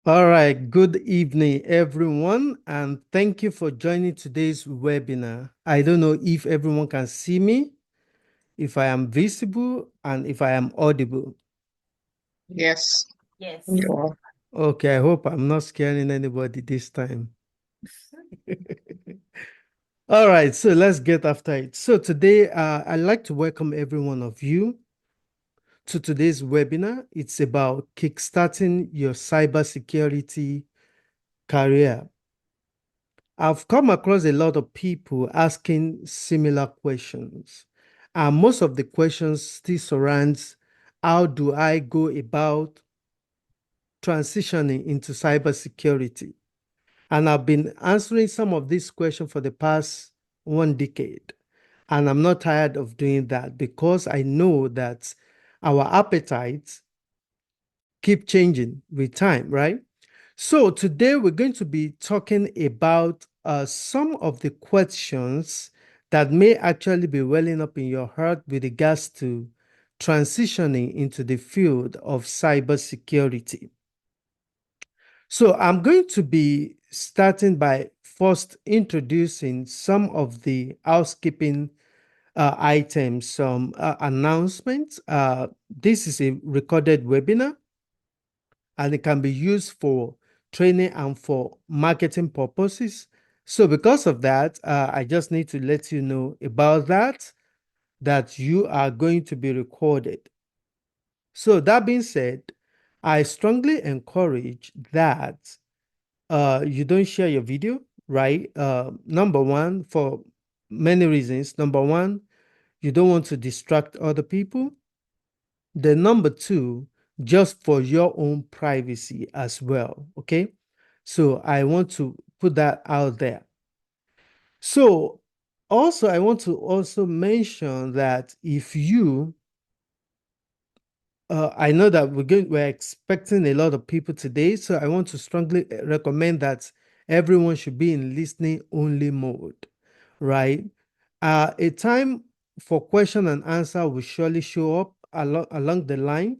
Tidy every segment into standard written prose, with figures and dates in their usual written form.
All right, good evening, everyone, and thank you for joining today's webinar. I don't know if everyone can see me, if I am visible, and if I am audible. Yes, Yes. you are. Okay, I hope I'm not scaring anybody this time. All right, so let's get after it. So today, I'd like to welcome every one of you to today's webinar. It's about kickstarting your cybersecurity career. I've come across a lot of people asking similar questions. And most of the questions still surrounds how do I go about transitioning into cybersecurity? And I've been answering some of these questions for the past 1 decade. And I'm not tired of doing that because I know that our appetites keep changing with time, right? So today we're going to be talking about some of the questions that may actually be welling up in your heart with regards to transitioning into the field of cybersecurity. So I'm going to be starting by first introducing some of the housekeeping items, some announcements. This is a recorded webinar and it can be used for training and for marketing purposes. So because of that, I just need to let you know about that you are going to be recorded. So that being said, I strongly encourage that you don't share your video, right? Number one, for many reasons. Number one, you don't want to distract other people. The number two, just for your own privacy as well. Okay. So I want to put that out there. So also, I want to also mention that if you, I know that we're expecting a lot of people today. So I want to strongly recommend that everyone should be in listening only mode, right? A time for question and answer will surely show up along the line.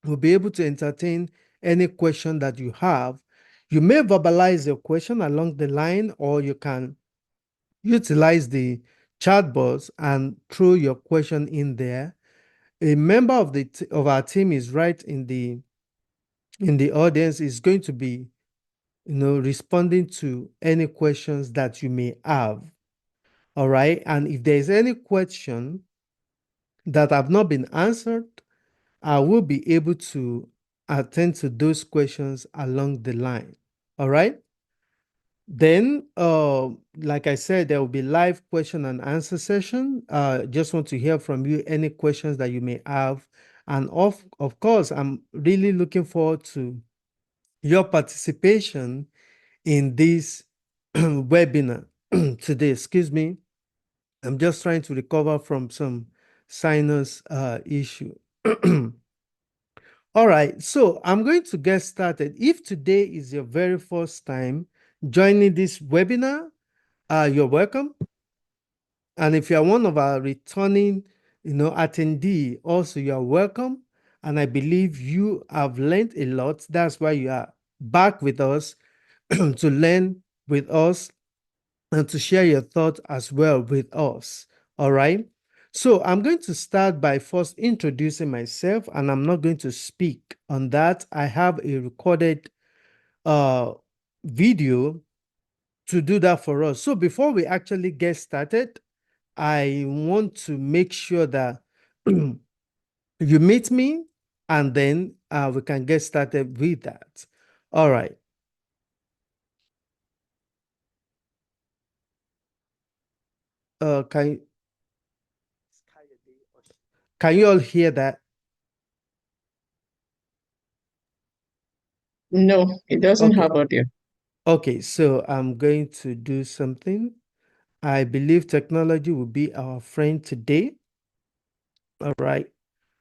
We'll be able to entertain any question that you have. You may verbalize your question along the line, or you can utilize the chat box and throw your question in there. A member of of our team is right in the audience is going to be responding to any questions that you may have. All right. And if there's any question that have not been answered, I will be able to attend to those questions along the line. All right. Then, like I said, there will be live question and answer session. Just want to hear from you any questions that you may have. And of course, I'm really looking forward to your participation in this webinar today. Excuse me. I'm just trying to recover from some sinus issue. All right, so I'm going to get started. If today is your very first time joining this webinar, you're welcome. And if you're one of our returning, attendee, also you're welcome. And I believe you have learned a lot. That's why you are back with us to learn with us and to share your thoughts as well with us. All right. So I'm going to start by first introducing myself, and I'm not going to speak on that. I have a recorded uh, video to do that for us. So before we actually get started, I want to make sure that you meet me, and then we can get started with that. All right. Uh, can can you all hear that? No, it doesn't Okay. have audio. Okay, so I'm going to do something. I believe technology will be our friend today. All right.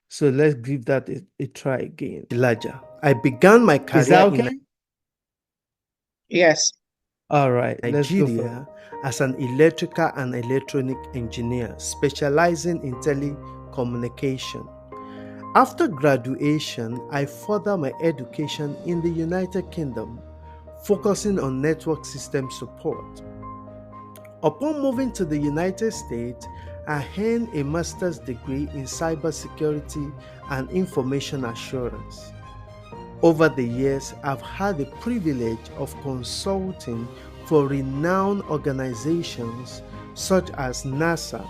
So let's give that a try again. Elijah, I began my career Is that okay? Yes. All right, let's go for Nigeria as an electrical and electronic engineer specializing in telecommunication. After graduation, I furthered my education in the United Kingdom, focusing on network system support. Upon moving to the United States, I earned a master's degree in cybersecurity and information assurance. Over the years, I've had the privilege of consulting for renowned organizations such as NASA,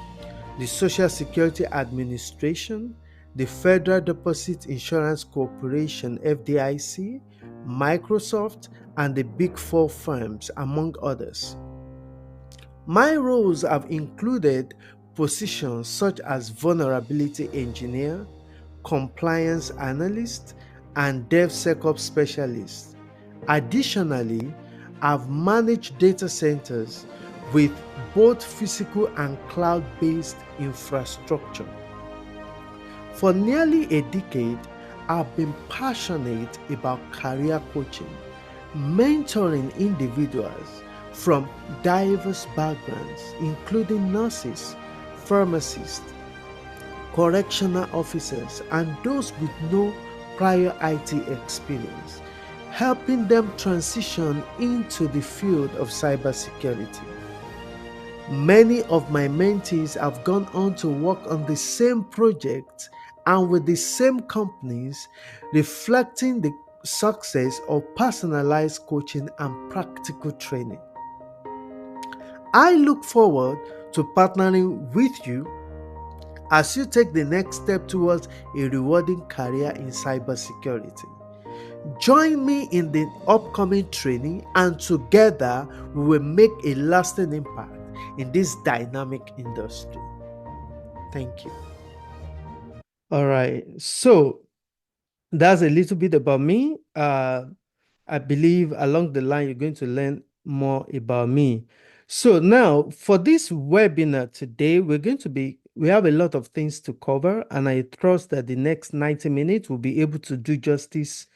the Social Security Administration, the Federal Deposit Insurance Corporation (FDIC), Microsoft, and the Big Four firms, among others. My roles have included positions such as vulnerability engineer, compliance analyst, and DevSecOps specialist. Additionally, I've managed data centers with both physical and cloud-based infrastructure. For nearly a decade, I've been passionate about career coaching, mentoring individuals from diverse backgrounds, including nurses, pharmacists, correctional officers, and those with no prior IT experience, helping them transition into the field of cybersecurity. Many of my mentees have gone on to work on the same projects and with the same companies, reflecting the success of personalized coaching and practical training. I look forward to partnering with you as you take the next step towards a rewarding career in cybersecurity. Join me in the upcoming training, and together we will make a lasting impact in this dynamic industry. Thank you. All right. So that's a little bit about me. I believe along the line, you're going to learn more about me. So now for this webinar today, we have a lot of things to cover, and I trust that the next 90 minutes will be able to do justice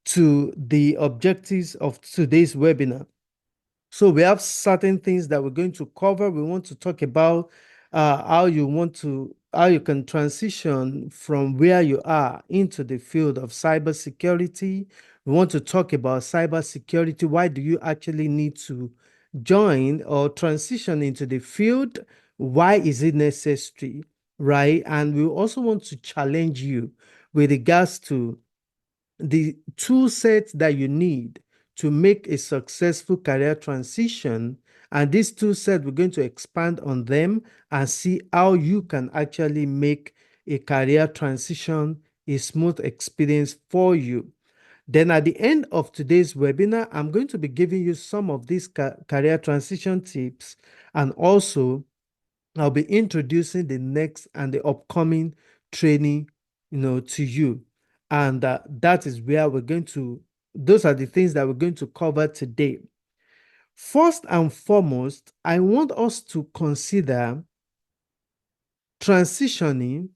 to the objectives of today's webinar. So we have certain things that we're going to cover. We want to talk about how you can transition from where you are into the field of cybersecurity. We want to talk about cybersecurity. Why do you actually need to join or transition into the field? Why is it necessary? Right? And we also want to challenge you with regards to the tool sets that you need to make a successful career transition. And these tool sets, we're going to expand on them and see how you can actually make a career transition a smooth experience for you. Then at the end of today's webinar, I'm going to be giving you some of these career transition tips, and also I'll be introducing the next and the upcoming training, to you. And that is where those are the things that we're going to cover today. First and foremost, I want us to consider transitioning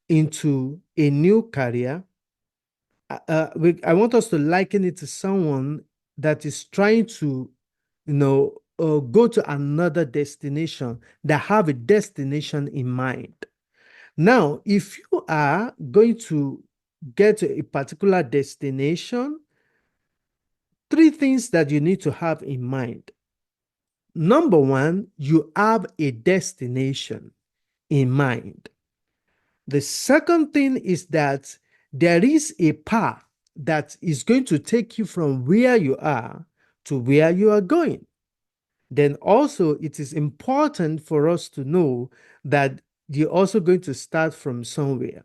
into a new career. I want us to liken it to someone that is trying to, go to another destination, that have a destination in mind. Now, if you are going to get to a particular destination, three things that you need to have in mind. Number one, you have a destination in mind. The second thing is that there is a path that is going to take you from where you are to where you are going. Then also, it is important for us to know that you're also going to start from somewhere.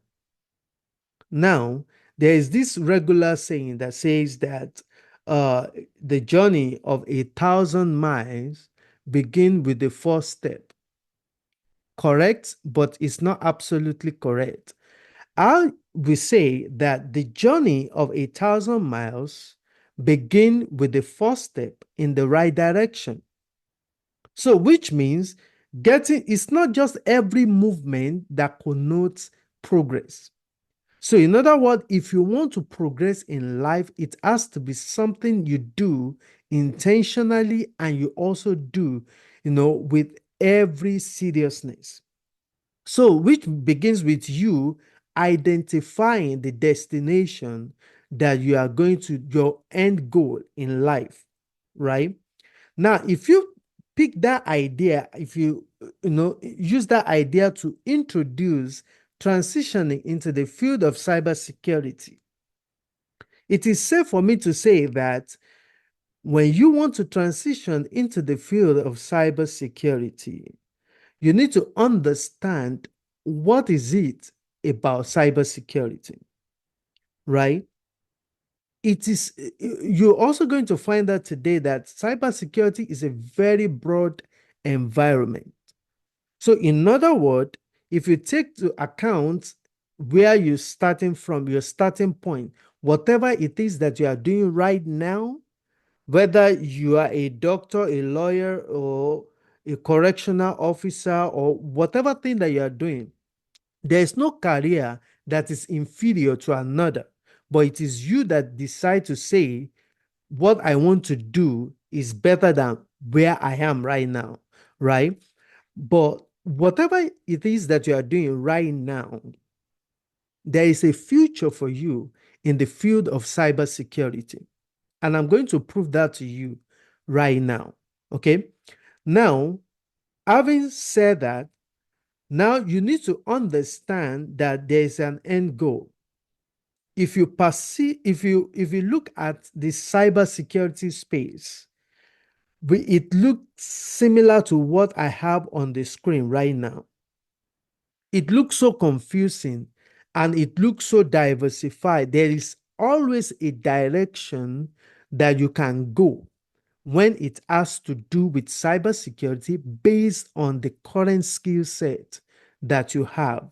Now, there is this regular saying that says that uh, the journey of 1,000 miles begin with the first step. Correct, but it's not absolutely correct. I will say that the journey of 1,000 miles begin with the first step in the right direction. So, which means it's not just every movement that connotes progress. So, in other words, if you want to progress in life, it has to be something you do intentionally, and you also do, with every seriousness. So, which begins with you identifying the destination that you are going to, your end goal in life, right? Now, if you pick that idea, if you use that idea to introduce transitioning into the field of cybersecurity, it is safe for me to say that when you want to transition into the field of cybersecurity, you need to understand what is it about cybersecurity, right? It is, you're also going to find out today that cybersecurity is a very broad environment. So, in other words, if you take to account where you're starting from, your starting point, whatever it is that you are doing right now, whether you are a doctor, a lawyer, or a correctional officer, or whatever thing that you are doing, there is no career that is inferior to another, but it is you that decide to say, what I want to do is better than where I am right now, right? But whatever it is that you are doing right now, there is a future for you in the field of cybersecurity. And I'm going to prove that to you right now. Okay. Now, having said that, now you need to understand that there is an end goal. If you perceive, if you look at the cybersecurity space, it looks similar to what I have on the screen right now. It looks so confusing and it looks so diversified. There is always a direction that you can go when it has to do with cybersecurity based on the current skill set that you have.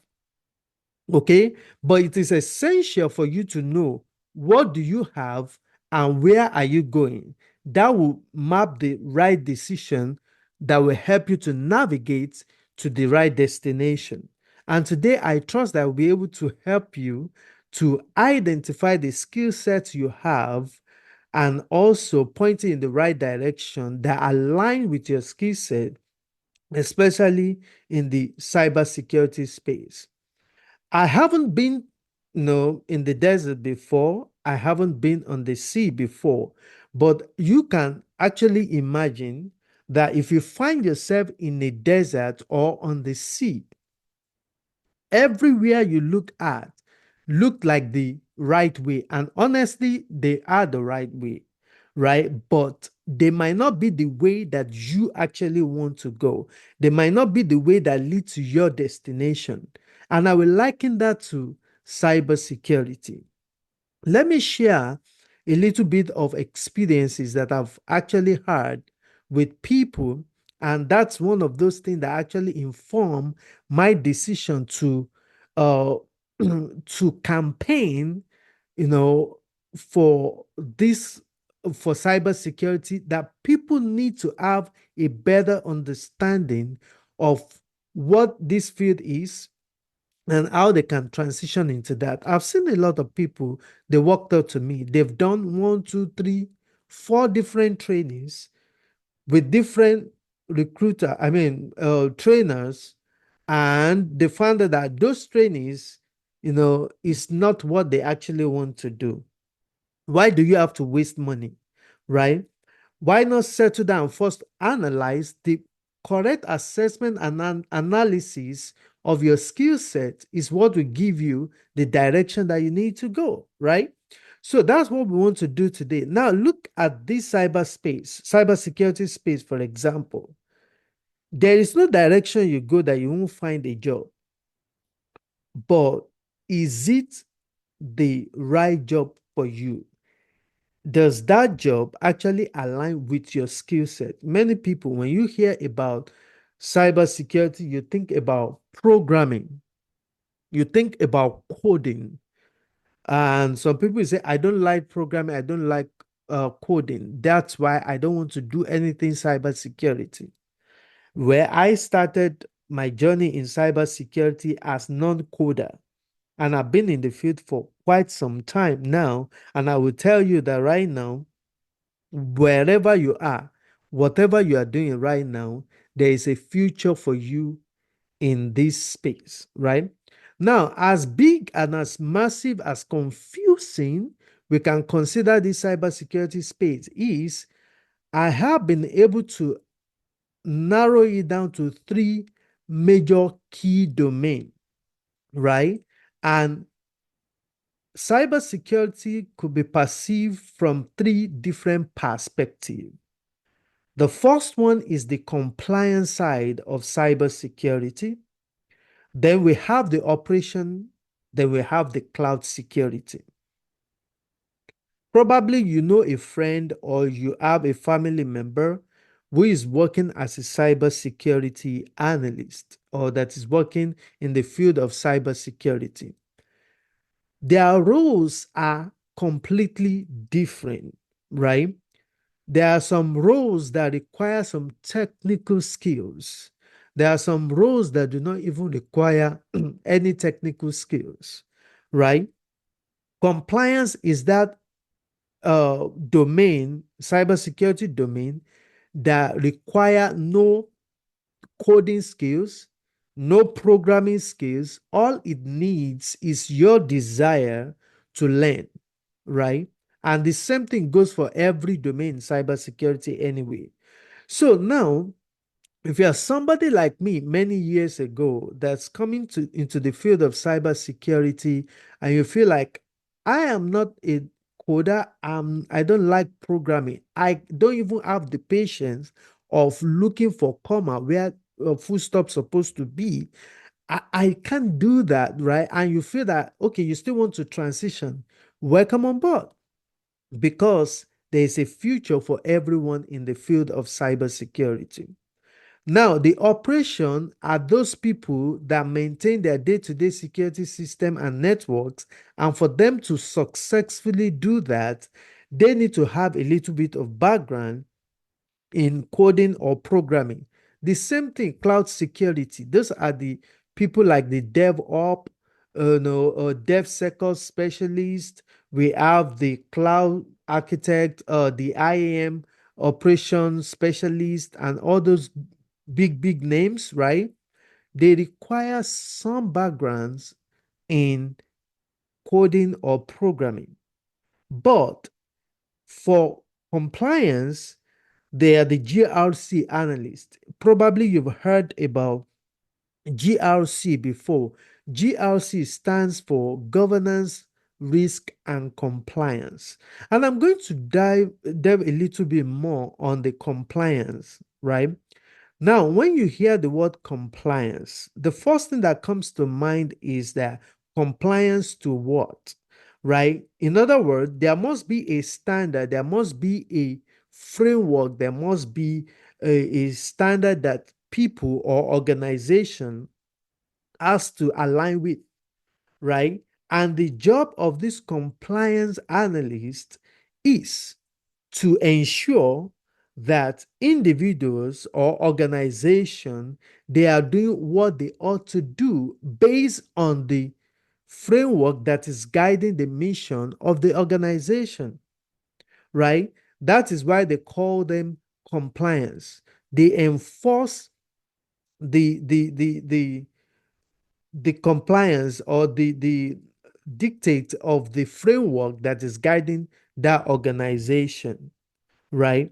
Okay, but it is essential for you to know what do you have and where are you going. That will map the right decision that will help you to navigate to the right destination. And today I trust that I'll be able to help you to identify the skill sets you have and also point you in the right direction that align with your skill set, especially in the cybersecurity space. I haven't been, in the desert before. I haven't been on the sea before. But you can actually imagine that if you find yourself in a desert or on the sea, everywhere you look like the right way. And honestly, they are the right way, right? But they might not be the way that you actually want to go. They might not be the way that leads to your destination. And I will liken that to cybersecurity. Let me share a little bit of experiences that I've actually had with people. And that's one of those things that actually inform my decision uh to campaign, you know, for this for cybersecurity, that people need to have a better understanding of what this field is and how they can transition into that. I've seen a lot of people, they walked up to me, they've done one, two, three, four different trainings with different trainers, and they found out that those trainings, is not what they actually want to do. Why do you have to waste money, right? Why not settle down first, analyze the correct assessment and analysis of your skill set is what will give you the direction that you need to go, right? So that's what we want to do today. Now look at this cybersecurity space, for example. There is no direction you go that you won't find a job. But is it the right job for you? Does that job actually align with your skill set? Many people, when you hear about cybersecurity, you think about programming, you think about coding. And some people say, I don't like programming, I don't like coding. That's why I don't want to do anything cybersecurity. Where I started my journey in cybersecurity as non-coder, and I've been in the field for quite some time now. And I will tell you that right now, wherever you are, whatever you are doing right now, there is a future for you in this space, right? Now, as big and as massive as confusing we can consider this cybersecurity space is, I have been able to narrow it down to three major key domains, right? And cybersecurity could be perceived from three different perspectives. The first one is the compliance side of cybersecurity. Then we have the operation. Then we have the cloud security. Probably you know a friend or you have a family member who is working as a cybersecurity analyst or that is working in the field of cybersecurity. Their roles are completely different, right? There are some roles that require some technical skills. There are some roles that do not even require any technical skills, right? Compliance is that domain, cybersecurity domain, that require no coding skills, no programming skills. All it needs is your desire to learn, right? And the same thing goes for every domain in cybersecurity anyway. So now, if you're somebody like me many years ago that's coming into the field of cybersecurity and you feel like I am not a coder, I don't like programming, I don't even have the patience of looking for comma where a full stop supposed to be. I can't do that, right? And you feel that okay, you still want to transition, welcome on board because there is a future for everyone in the field of cybersecurity. Now, the operation are those people that maintain their day-to-day security system and networks. And for them to successfully do that, they need to have a little bit of background in coding or programming. The same thing, cloud security. Those are the people like the DevOps, DevSecOps specialist. We have the cloud architect, the IAM operations specialist, and all those big names, right? They require some backgrounds in coding or programming. But for compliance, they are the GRC analyst. Probably you've heard about GRC before. GRC stands for Governance, Risk, and Compliance. And I'm going to delve a little bit more on the compliance, right? Now, when you hear the word compliance, the first thing that comes to mind is that compliance to what? Right? In other words, there must be a standard, there must be a framework, there must be a standard that people or organization has to align with, right? And the job of this compliance analyst is to ensure that individuals or organization they are doing what they ought to do based on the framework that is guiding the mission of the organization, right? That is why they call them compliance. They enforce the the compliance or the dictate of the framework that is guiding that organization, right?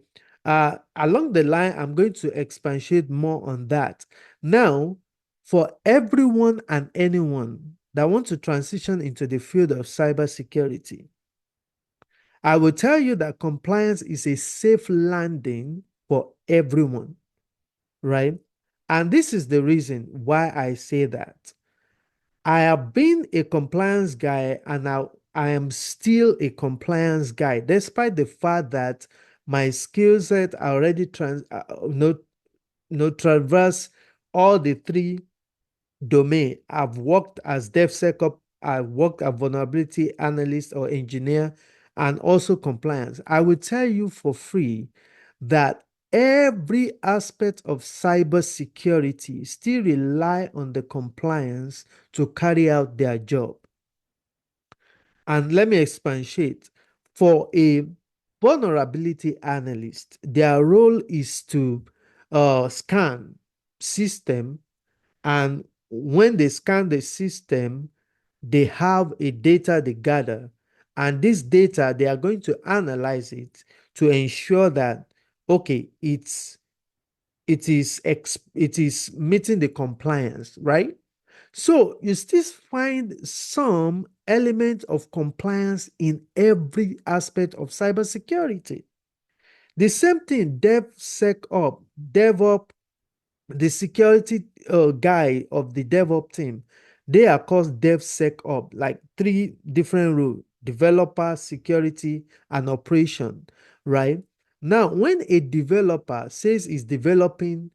Along the line, I'm going to expatiate more on that. Now, for everyone and anyone that want to transition into the field of cybersecurity, I will tell you that compliance is a safe landing for everyone, right? And this is the reason why I say that. I have been a compliance guy and now I am still a compliance guy, despite the fact that my skill set already traverse all the three domain. I've worked as DevSecOps, I've worked as vulnerability analyst or engineer, and also compliance. I will tell you for free that every aspect of cybersecurity still rely on the compliance to carry out their job. And let me expatiate. For a vulnerability analyst, their role is to scan system and when they scan the system, they have a data they gather, and this data they are going to analyze it to ensure that okay, it is meeting the compliance, right? So you still find some element of compliance in every aspect of cybersecurity. The same thing, DevSecOps, DevOps, the security guy of the DevOps team, they are called DevSecOps, like three different roles: developer, security, and operation, right? Now, when a developer says he's developing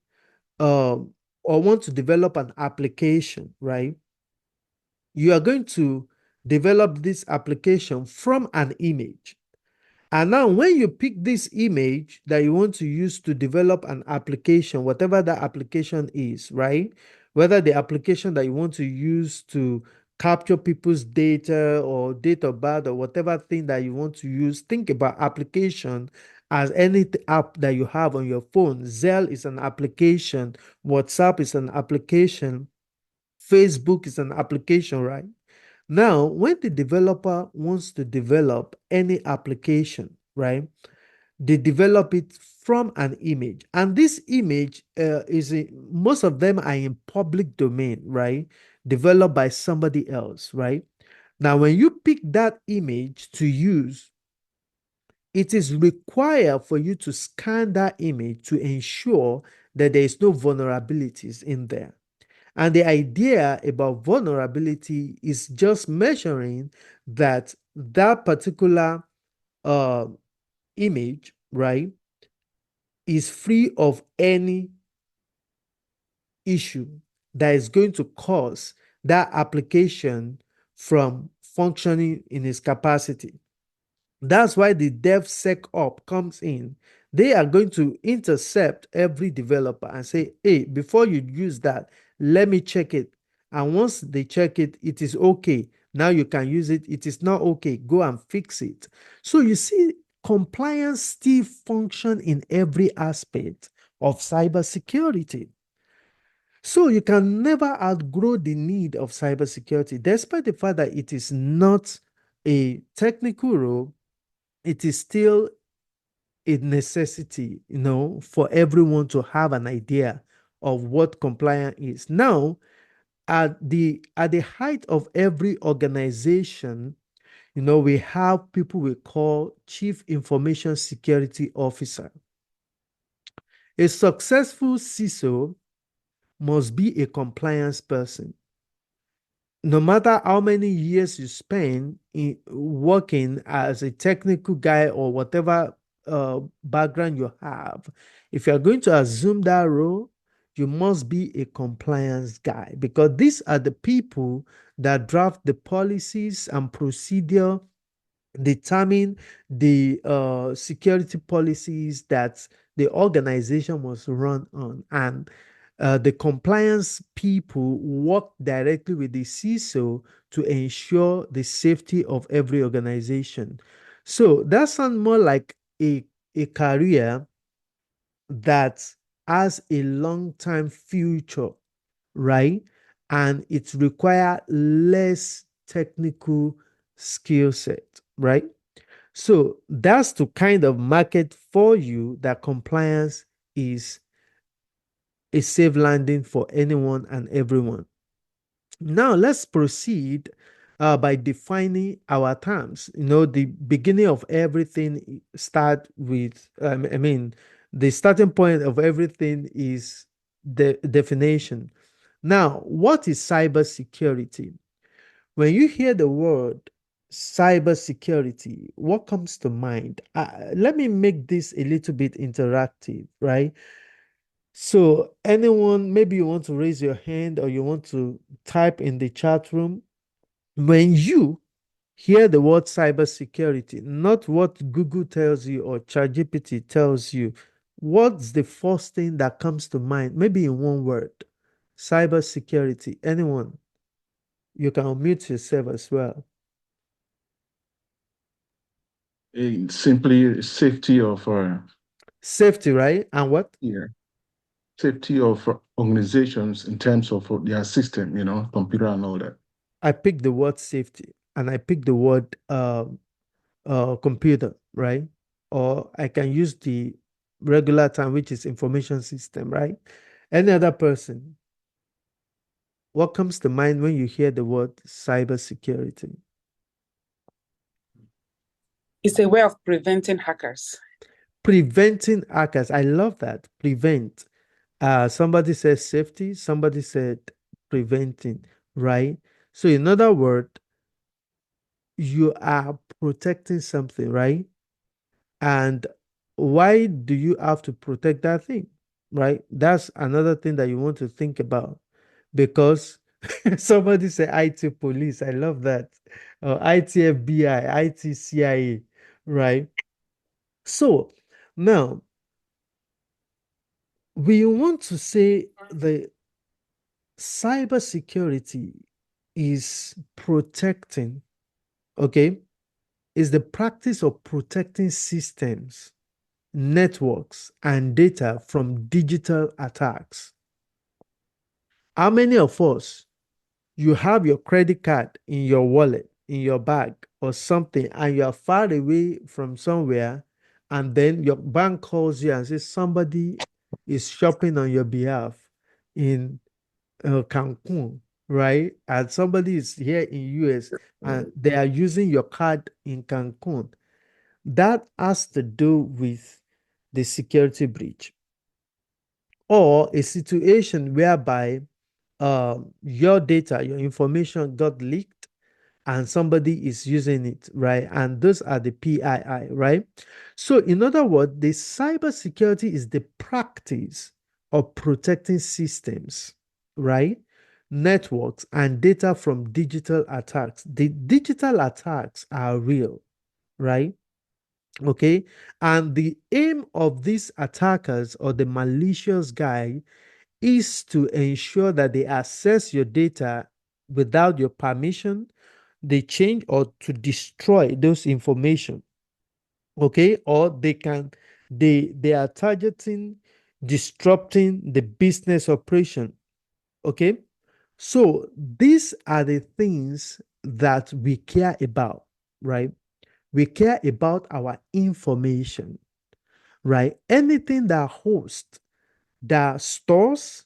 um, or want to develop an application, right? You are going to develop this application from an image. And now, when you pick this image that you want to use to develop an application, whatever that application is, right? Whether the application that you want to use to capture people's data or date of birth or whatever thing that you want to use, think about application as any app that you have on your phone. Zelle is an application, WhatsApp is an application, Facebook is an application, right? Now, when the developer wants to develop any application, right, they develop it from an image. And this image most of them are in public domain, right? Developed by somebody else, right? Now, when you pick that image to use, it is required for you to scan that image to ensure that there is no vulnerabilities in there. And the idea about vulnerability is just measuring that that particular uh, image, right, is free of any issue that is going to cause that application from functioning in its capacity. That's why the DevSecOps comes in. They are going to intercept every developer and say, hey, before you use that, let me check it. And once they check it, it is okay. Now you can use it. It is not okay. Go and fix it. So you see, compliance still function in every aspect of cybersecurity. So you can never outgrow the need of cybersecurity, despite the fact that it is not a technical role. It is still a necessity, for everyone to have an idea of what compliance is. Now, at the height of every organization, we have people we call Chief Information Security Officer. A successful CISO must be a compliance person. No matter how many years you spend in working as a technical guy or whatever background you have, if you're going to assume that role, you must be a compliance guy, because these are the people that draft the policies and procedure, determine the security policies that the organization must run on. And the compliance people work directly with the CISO to ensure the safety of every organization. So that sounds more like a career that has a long time future, right? And it requires less technical skill set, right? So that's to kind of market for you that compliance is a safe landing for anyone and everyone. Now let's proceed by defining our terms. The beginning of everything start with, the starting point of everything is the definition. Now, what is cybersecurity? When you hear the word cybersecurity, what comes to mind? Let me make this a little bit interactive, right? So, anyone, maybe you want to raise your hand or you want to type in the chat room. When you hear the word cybersecurity, not what Google tells you or ChatGPT tells you, what's the first thing that comes to mind? Maybe in one word: cybersecurity. Anyone? You can unmute yourself as well. Simply safety of Safety, right? And what? yeah, safety of organizations in terms of their system, computer and all that. I picked the word safety and I picked the word computer, right? Or I can use the regular term, which is information system, right? Any other person, what comes to mind when you hear the word cybersecurity? It's a way of preventing hackers. Preventing hackers. I love that. Prevent. Somebody said safety, somebody said preventing, right? So, in other words, you are protecting something, right? And why do you have to protect that thing, right? That's another thing that you want to think about because somebody said IT police. I love that. IT FBI, IT CIA, right? So now we want to say the cybersecurity is protecting, okay, is the practice of protecting systems, networks, and data from digital attacks. How many of us, you have your credit card in your wallet, in your bag, or something, and you are far away from somewhere, and then your bank calls you and says somebody is shopping on your behalf in Cancun, right? And somebody is here in US and they are using your card in Cancun. That has to do with the security breach or a situation whereby your data, your information got leaked and somebody is using it, right? And those are the PII, right? So, in other words, the cybersecurity is the practice of protecting systems, right? Networks and data from digital attacks. The digital attacks are real, right? Okay. And the aim of these attackers or the malicious guy is to ensure that they access your data without your permission, they change or to destroy those information. Okay, or they are targeting disrupting the business operation. Okay, so these are the things that we care about, right? We care about our information, right? Anything that hosts, that stores,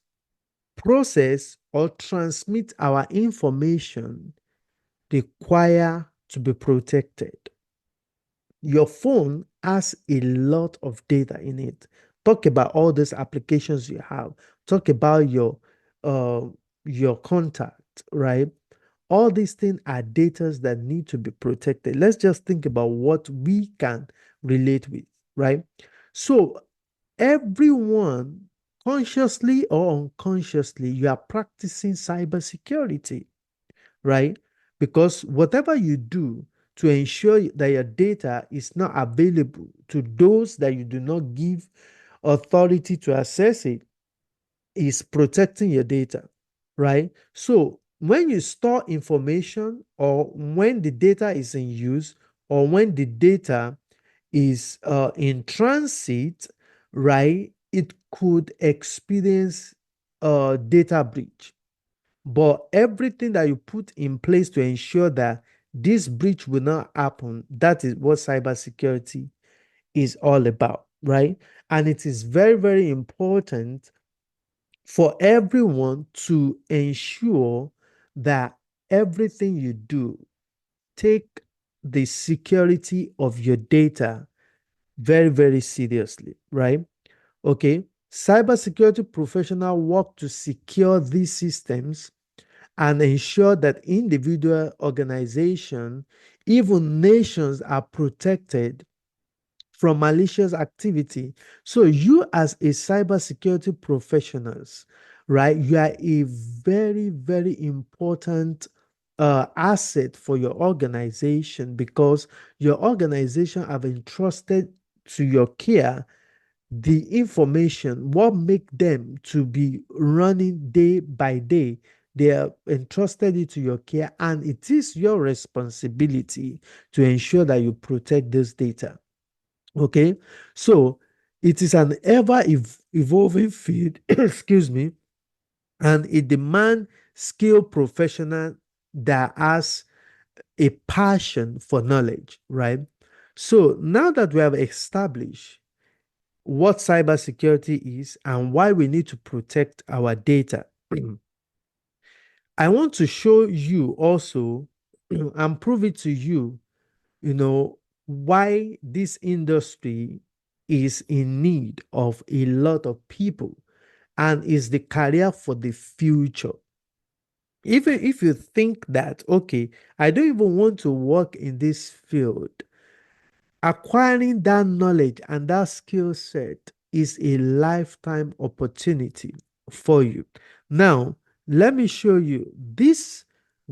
process, or transmit our information require to be protected. Your phone has a lot of data in it. Talk about all those applications you have. Talk about uh your contact, right? All these things are data that need to be protected. Let's just think about what we can relate with, right? So everyone, consciously or unconsciously, you are practicing cybersecurity, right? Because whatever you do to ensure that your data is not available to those that you do not give authority to access it is protecting your data, right? So when you store information or when the data is in use or when the data is in transit, right, it could experience a data breach. But everything that you put in place to ensure that this breach will not happen, that is what cybersecurity is all about, right? And it is very, very important for everyone to ensure that everything you do take the security of your data very, very seriously, right? Okay. Cybersecurity professionals work to secure these systems and ensure that individual organizations, even nations, are protected from malicious activity. So you as a cybersecurity professionals, right, you are a very, very important asset for your organization because your organization have entrusted to your care the information, what make them to be running day by day. They are entrusted it to your care, and it is your responsibility to ensure that you protect this data. Okay, so it is an ever evolving field, excuse me, and it demands skilled professional that has a passion for knowledge, right? So now that we have established what cybersecurity is and why we need to protect our data, I want to show you also and prove it to you, why this industry is in need of a lot of people and is the career for the future. Even if you think that, okay, I don't even want to work in this field, acquiring that knowledge and that skill set is a lifetime opportunity for you. Now, let me show you this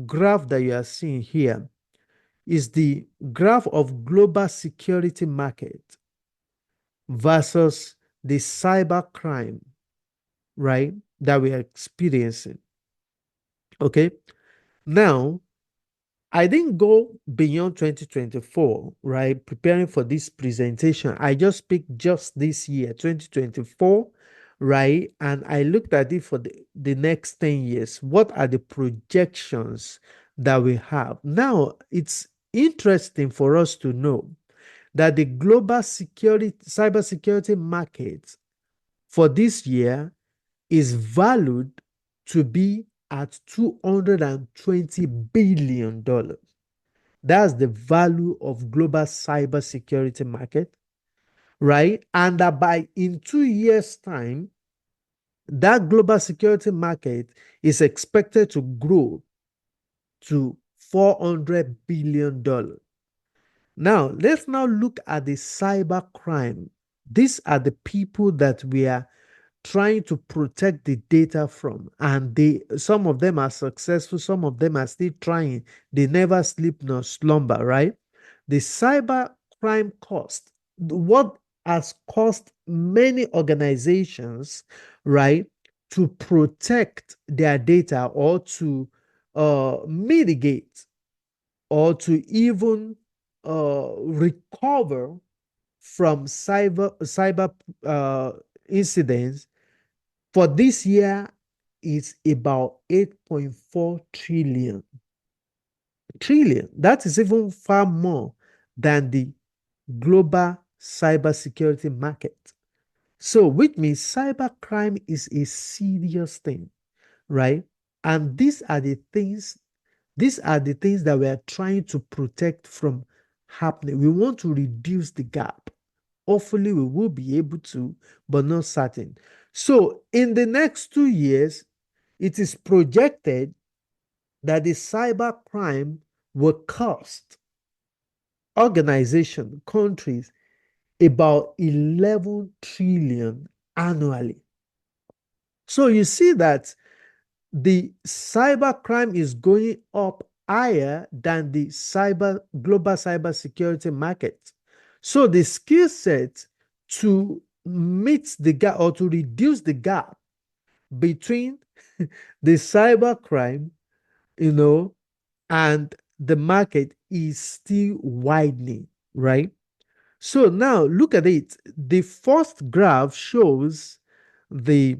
graph that you are seeing here is the graph of global security market versus the cyber crime, right, that we are experiencing. Okay. Now, I didn't go beyond 2024, right? Preparing for this presentation. I just picked just this year, 2024, right? And I looked at it for the next 10 years. What are the projections that we have? Now, it's interesting for us to know that the global cybersecurity market for this year is valued to be at $220 billion. That's the value of global cybersecurity market, right? And that by in 2 years' time, that global security market is expected to grow to $400 billion. Now, let's now look at the cyber crime. These are the people that we are trying to protect the data from, and some of them are successful, some of them are still trying. They never sleep nor slumber, right? The cyber crime cost, what has cost many organizations, right, to protect their data or to mitigate or to even recover from cyber incidents for this year is about 8.4 trillion. That is even far more than the global cybersecurity market. So, which means cybercrime is a serious thing, right? And these are the things that we are trying to protect from happening. We want to reduce the gap. Hopefully, we will be able to, but not certain. So, in the next 2 years, it is projected that the cyber crime will cost organizations, countries, about 11 trillion annually. So, you see that the cybercrime is going up higher than the global cybersecurity market. So the skill set to meet the gap or to reduce the gap between the cybercrime, and the market is still widening, right? So now look at it. The first graph shows the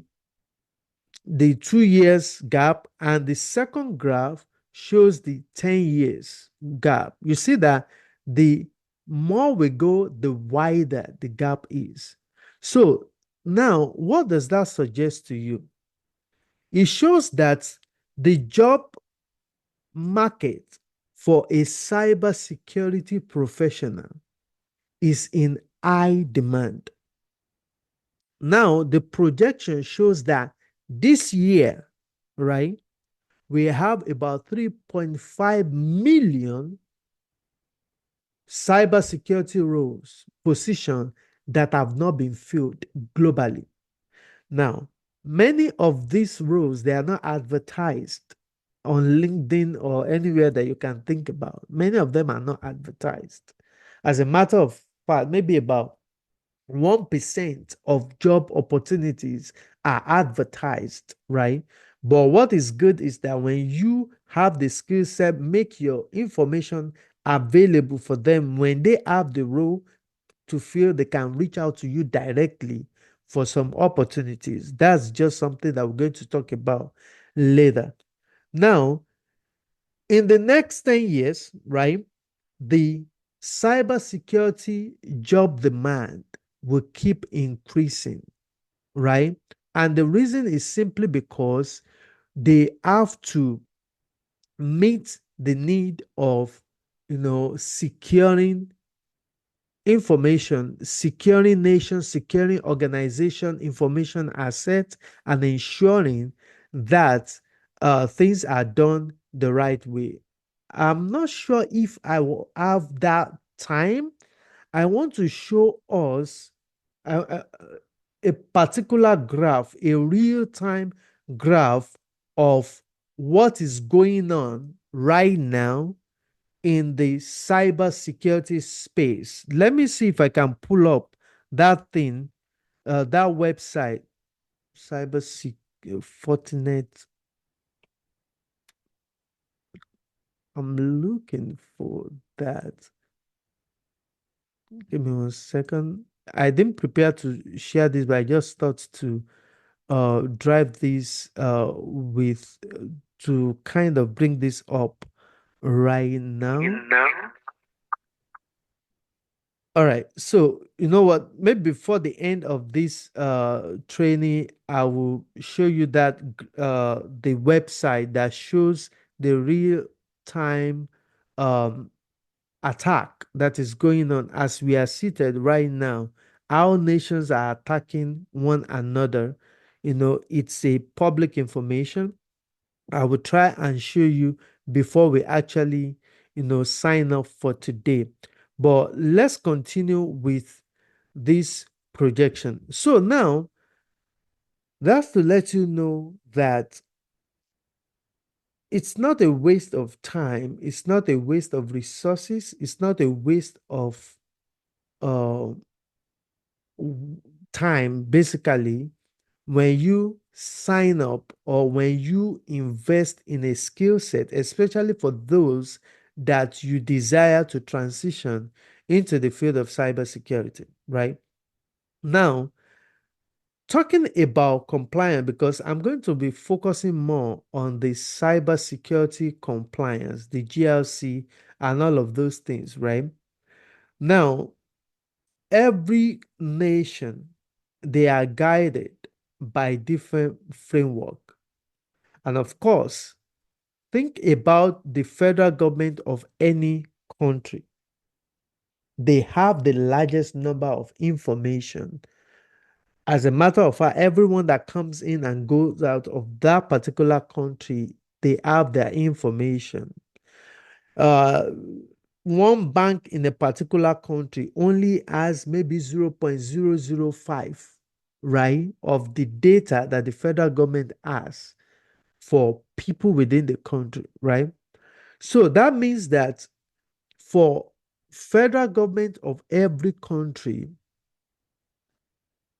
2 years gap, and the second graph shows the 10 years gap. You see that the more we go, the wider the gap is. So now, what does that suggest to you? It shows that the job market for a cybersecurity professional is in high demand. Now, the projection shows that this year, right, we have about 3.5 million cybersecurity roles, positions that have not been filled globally. Now, many of these roles, they are not advertised on LinkedIn or anywhere that you can think about. Many of them are not advertised. As a matter of fact, maybe about 1% of job opportunities are advertised, right? But what is good is that when you have the skill set, make your information available for them. When they have the role to fill, they can reach out to you directly for some opportunities. That's just something that we're going to talk about later. Now, in the next 10 years, right, the cybersecurity job demand will keep increasing, right? And the reason is simply because they have to meet the need of, securing information, securing nations, securing organization information assets, and ensuring that things are done the right way. I'm not sure if I will have that time. I want to show us a, a particular graph, a real-time graph of what is going on right now in the cybersecurity space. Let me see if I can pull up that thing, that website, cyber Fortinet. I'm looking for that. Give me 1 second. I didn't prepare to share this, but I just thought to drive this with to kind of bring this up right now. All right. So, you know what? Maybe before the end of this training, I will show you that the website that shows the real time um, attack that is going on as we are seated right now. Our nations are attacking one another. It's a public information. I will try and show you before we actually, sign up for today. But let's continue with this projection. So now, that's to let you know that it's not a waste of time, it's not a waste of resources, it's not a waste of uh, time, basically, when you sign up or when you invest in a skill set, especially for those that you desire to transition into the field of cybersecurity, right? Now, talking about compliance, because I'm going to be focusing more on the cybersecurity compliance, the GLC, and all of those things, right? Now, every nation, they are guided by different framework. And of course, think about the federal government of any country. They have the largest number of information. As a matter of fact, everyone that comes in and goes out of that particular country, they have their information. Uh, one bank in a particular country only has maybe 0.005, right, of the data that the federal government has for people within the country, right? So that means that for federal government of every country,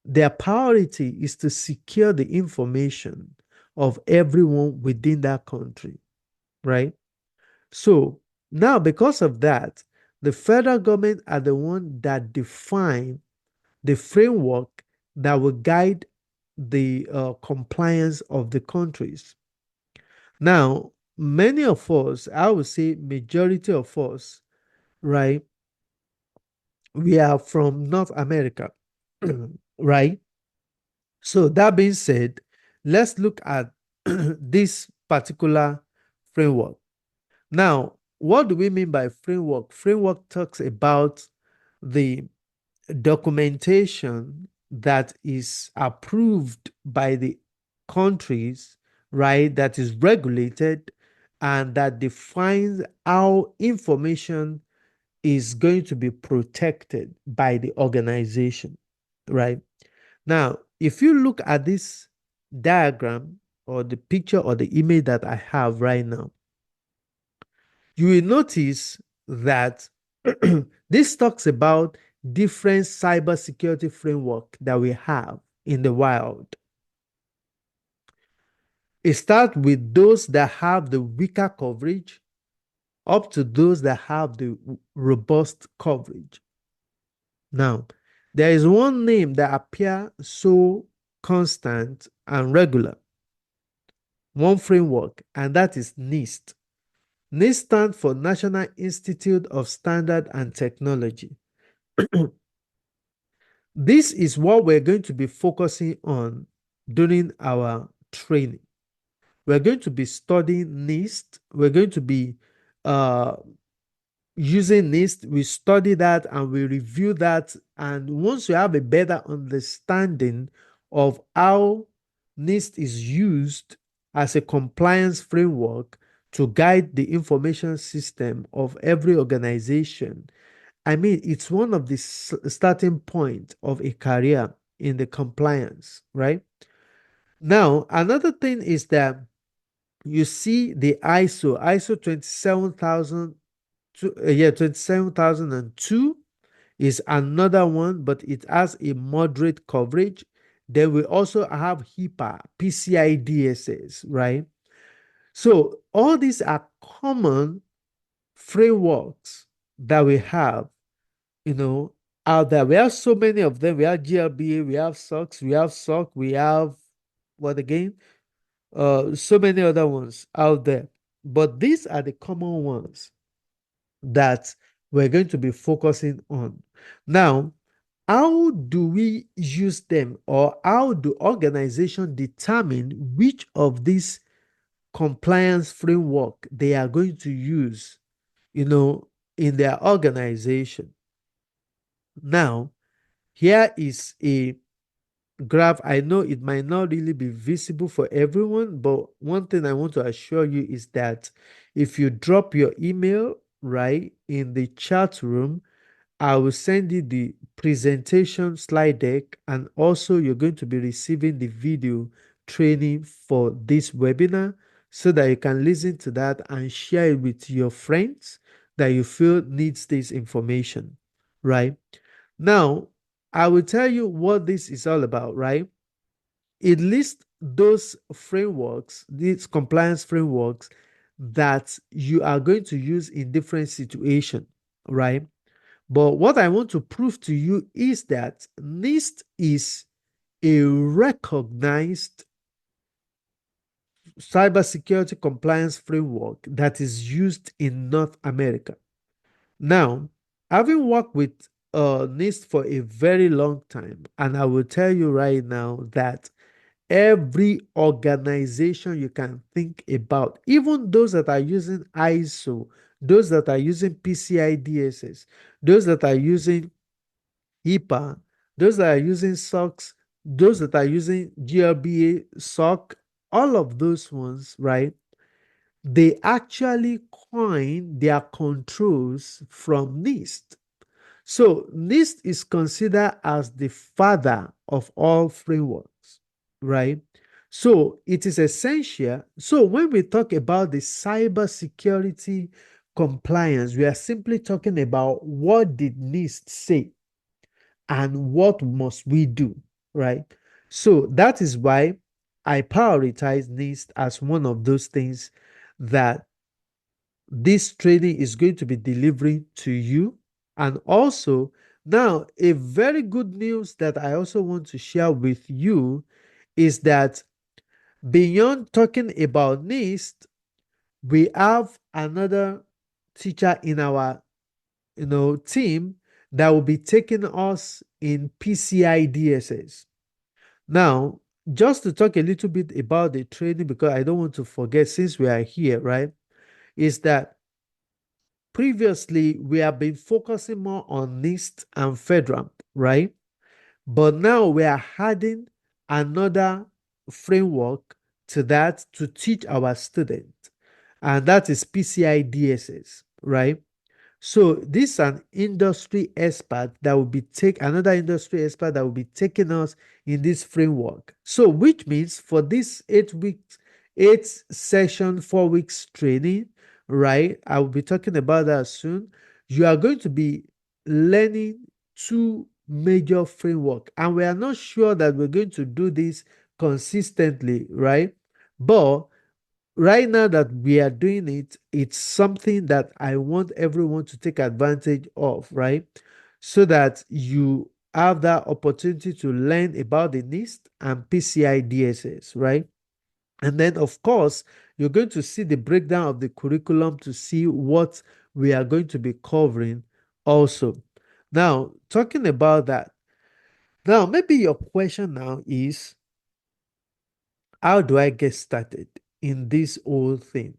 their priority is to secure the information of everyone within that country, right? So now, because of that, the federal government are the one that define the framework that will guide the compliance of the countries. Now, many of us, I would say majority of us, right, we are from North America, right? So that being said, let's look at this particular framework. Now, what do we mean by framework? Framework talks about the documentation that is approved by the countries, right, that is regulated and that defines how information is going to be protected by the organization, right? Now, if you look at this diagram or the picture or the image that I have right now, you will notice that this talks about different cybersecurity framework that we have in the wild. It starts with those that have the weaker coverage up to those that have the robust coverage. Now, There is one name that appears so constant and regular, one framework, and that is NIST. NIST stands for National Institute of Standard and Technology. This is what we're going to be focusing on during our training. We're going to be studying NIST. We're going to be uh, using NIST. We study that and we review that. And once you have a better understanding of how NIST is used as a compliance framework to guide the information system of every organization, I mean, it's one of the starting point of a career in the compliance, right? Now, another thing is that you see the ISO 27,000, 27,002 is another one, but it has a moderate coverage. Then we also have HIPAA, PCI DSS, right? So all these are common frameworks that we have, you know, out there. We have so many of them. We have GLBA, we have SOX, we have SOC, we have what again? So many other ones out there. But these are the common ones that we're going to be focusing on. Now, how do we use them, or how do organizations determine which of these compliance framework they are going to use, in their organization? Now, here is a graph. I know it might not really be visible for everyone, but one thing I want to assure you is that if you drop your email right in the chat room, I will send you the presentation slide deck, and also you're going to be receiving the video training for this webinar so that you can listen to that and share it with your friends that you feel needs this information, right? Now, I will tell you what this is all about, right? It lists those frameworks, these compliance frameworks that you are going to use in different situations, right? But what I want to prove to you is that NIST is a recognized cybersecurity compliance framework that is used in North America. Now, having worked with NIST for a very long time, and I will tell you right now that every organization you can think about, even those that are using ISO, those that are using PCI DSS, those that are using HIPAA, those that are using SOX, those that are using GLBA, SOC, all of those ones, right? They actually coin their controls from NIST. So NIST is considered as the father of all frameworks, right? So it is essential. So when we talk about the cybersecurity compliance, we are simply talking about what did NIST say and what must we do, right? So that is why I prioritize NIST as one of those things that this training is going to be delivering to you. And also, now a very good news that I also want to share with you is that beyond talking about NIST, we have another teacher in our team that will be taking us in PCI DSS. Now, just to talk a little bit about the training, because I don't want to forget since we are here, right? Is that previously we have been focusing more on NIST and FedRAMP, right? But now we are adding another framework to that to teach our students, and that is PCI DSS, right? So this is an industry expert that will be another industry expert that will be taking us in this framework. So which means for this 8 weeks, 8 session, 4 weeks training, right? I will be talking about that soon. You are going to be learning two major framework, and we are not sure that we're going to do this consistently, right? But right now that we are doing it, it's something that I want everyone to take advantage of, right? So that you have that opportunity to learn about the NIST and PCI DSS, right? And then, of course, you're going to see the breakdown of the curriculum to see what we are going to be covering also. Now, talking about that, now maybe your question now is, how do I get started in this whole thing?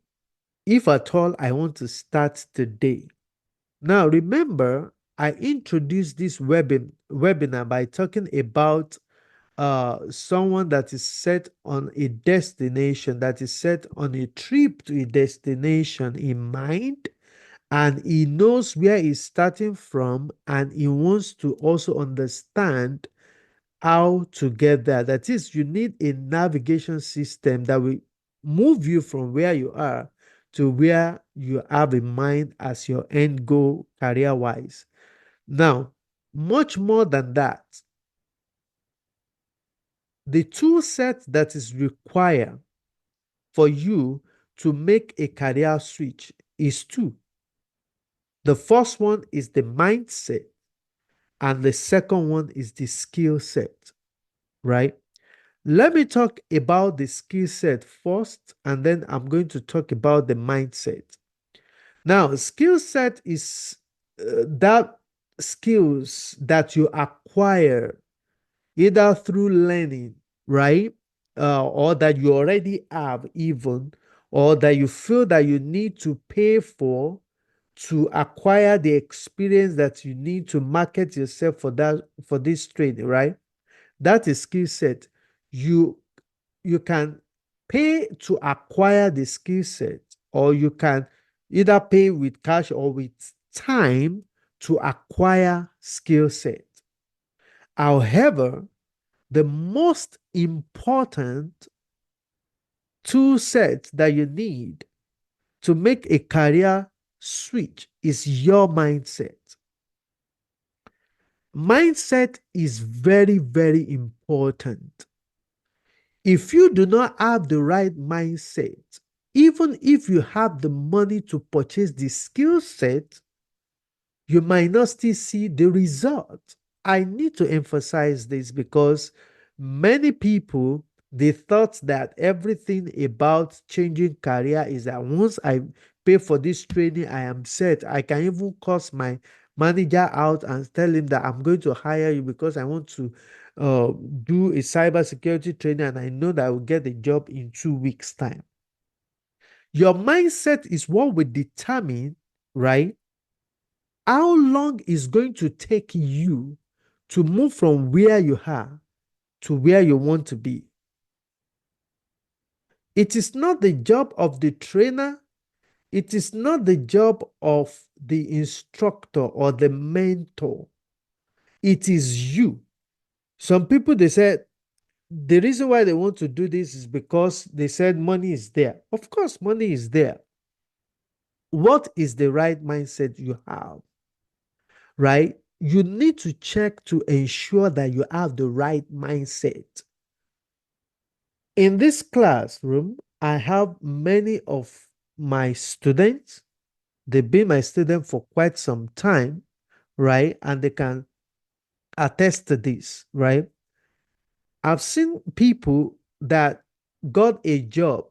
If at all I want to start today. Now, remember, I introduced this webinar by talking about someone that is set on a destination, that is set on a trip to a destination in mind, and he knows where he's starting from, and he wants to also understand how to get there. That is, you need a navigation system that will move you from where you are to where you have in mind as your end goal career wise. Now, much more than that, the tool set that is required for you to make a career switch is two. The first one is the mindset, and the second one is the skill set, right? Let me talk about the skill set first, and then I'm going to talk about the mindset. Now, skill set is that skills that you acquire either through learning, right? Or that you already have, even, or that you feel that you need to pay for to acquire the experience that you need to market yourself for this training, right? That is skill set. You you can pay to acquire the skill set, or you can either pay with cash or with time to acquire skill set. However, the most important tool set that you need to make a career switch is your mindset. Mindset is very, very important. If you do not have the right mindset, even if you have the money to purchase the skill set, you might not still see the result. I need to emphasize this because many people, they thought that everything about changing career is that once I pay for this training, I am set. I can even curse my manager out and tell him that I'm going to hire you because I want to do a cybersecurity training and I know that I will get a job in 2 weeks' time. Your mindset is what will determine, right, how long is going to take you to move from where you are to where you want to be. It is not the job of the trainer. It is not the job of the instructor or the mentor. It is you. Some people, they said, the reason why they want to do this is because they said money is there. Of course, money is there. What is the right mindset you have? Right? You need to check to ensure that you have the right mindset. In this classroom, I have many of my students. They've been my student for quite some time, right? And they can attest to this, right? I've seen people that got a job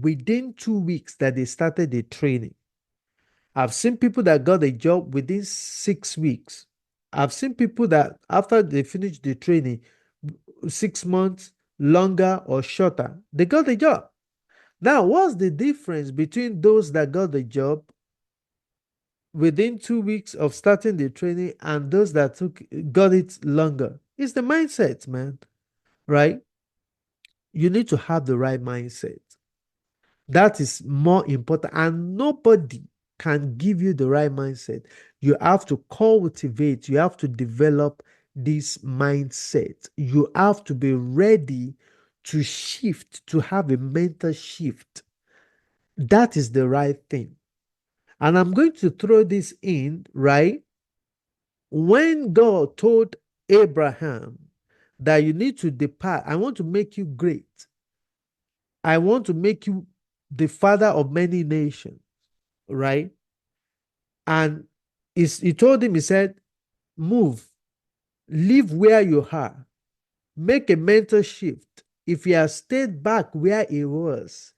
within 2 weeks that they started the training. I've seen people that got a job within 6 weeks. I've seen people that after they finished the training, 6 months, longer or shorter, they got a job. Now, what's the difference between those that got the job within 2 weeks of starting the training and those that got it longer? It's the mindset, man, right? You need to have the right mindset. That is more important, and nobody can give you the right mindset. You have to cultivate, you have to develop this mindset. You have to be ready to shift, to have a mental shift. That is the right thing. And I'm going to throw this in, right? When God told Abraham that you need to depart, I want to make you great. I want to make you the father of many nations, right? And he told him, he said, move, leave where you are, make a mental shift. If he has stayed back where he was,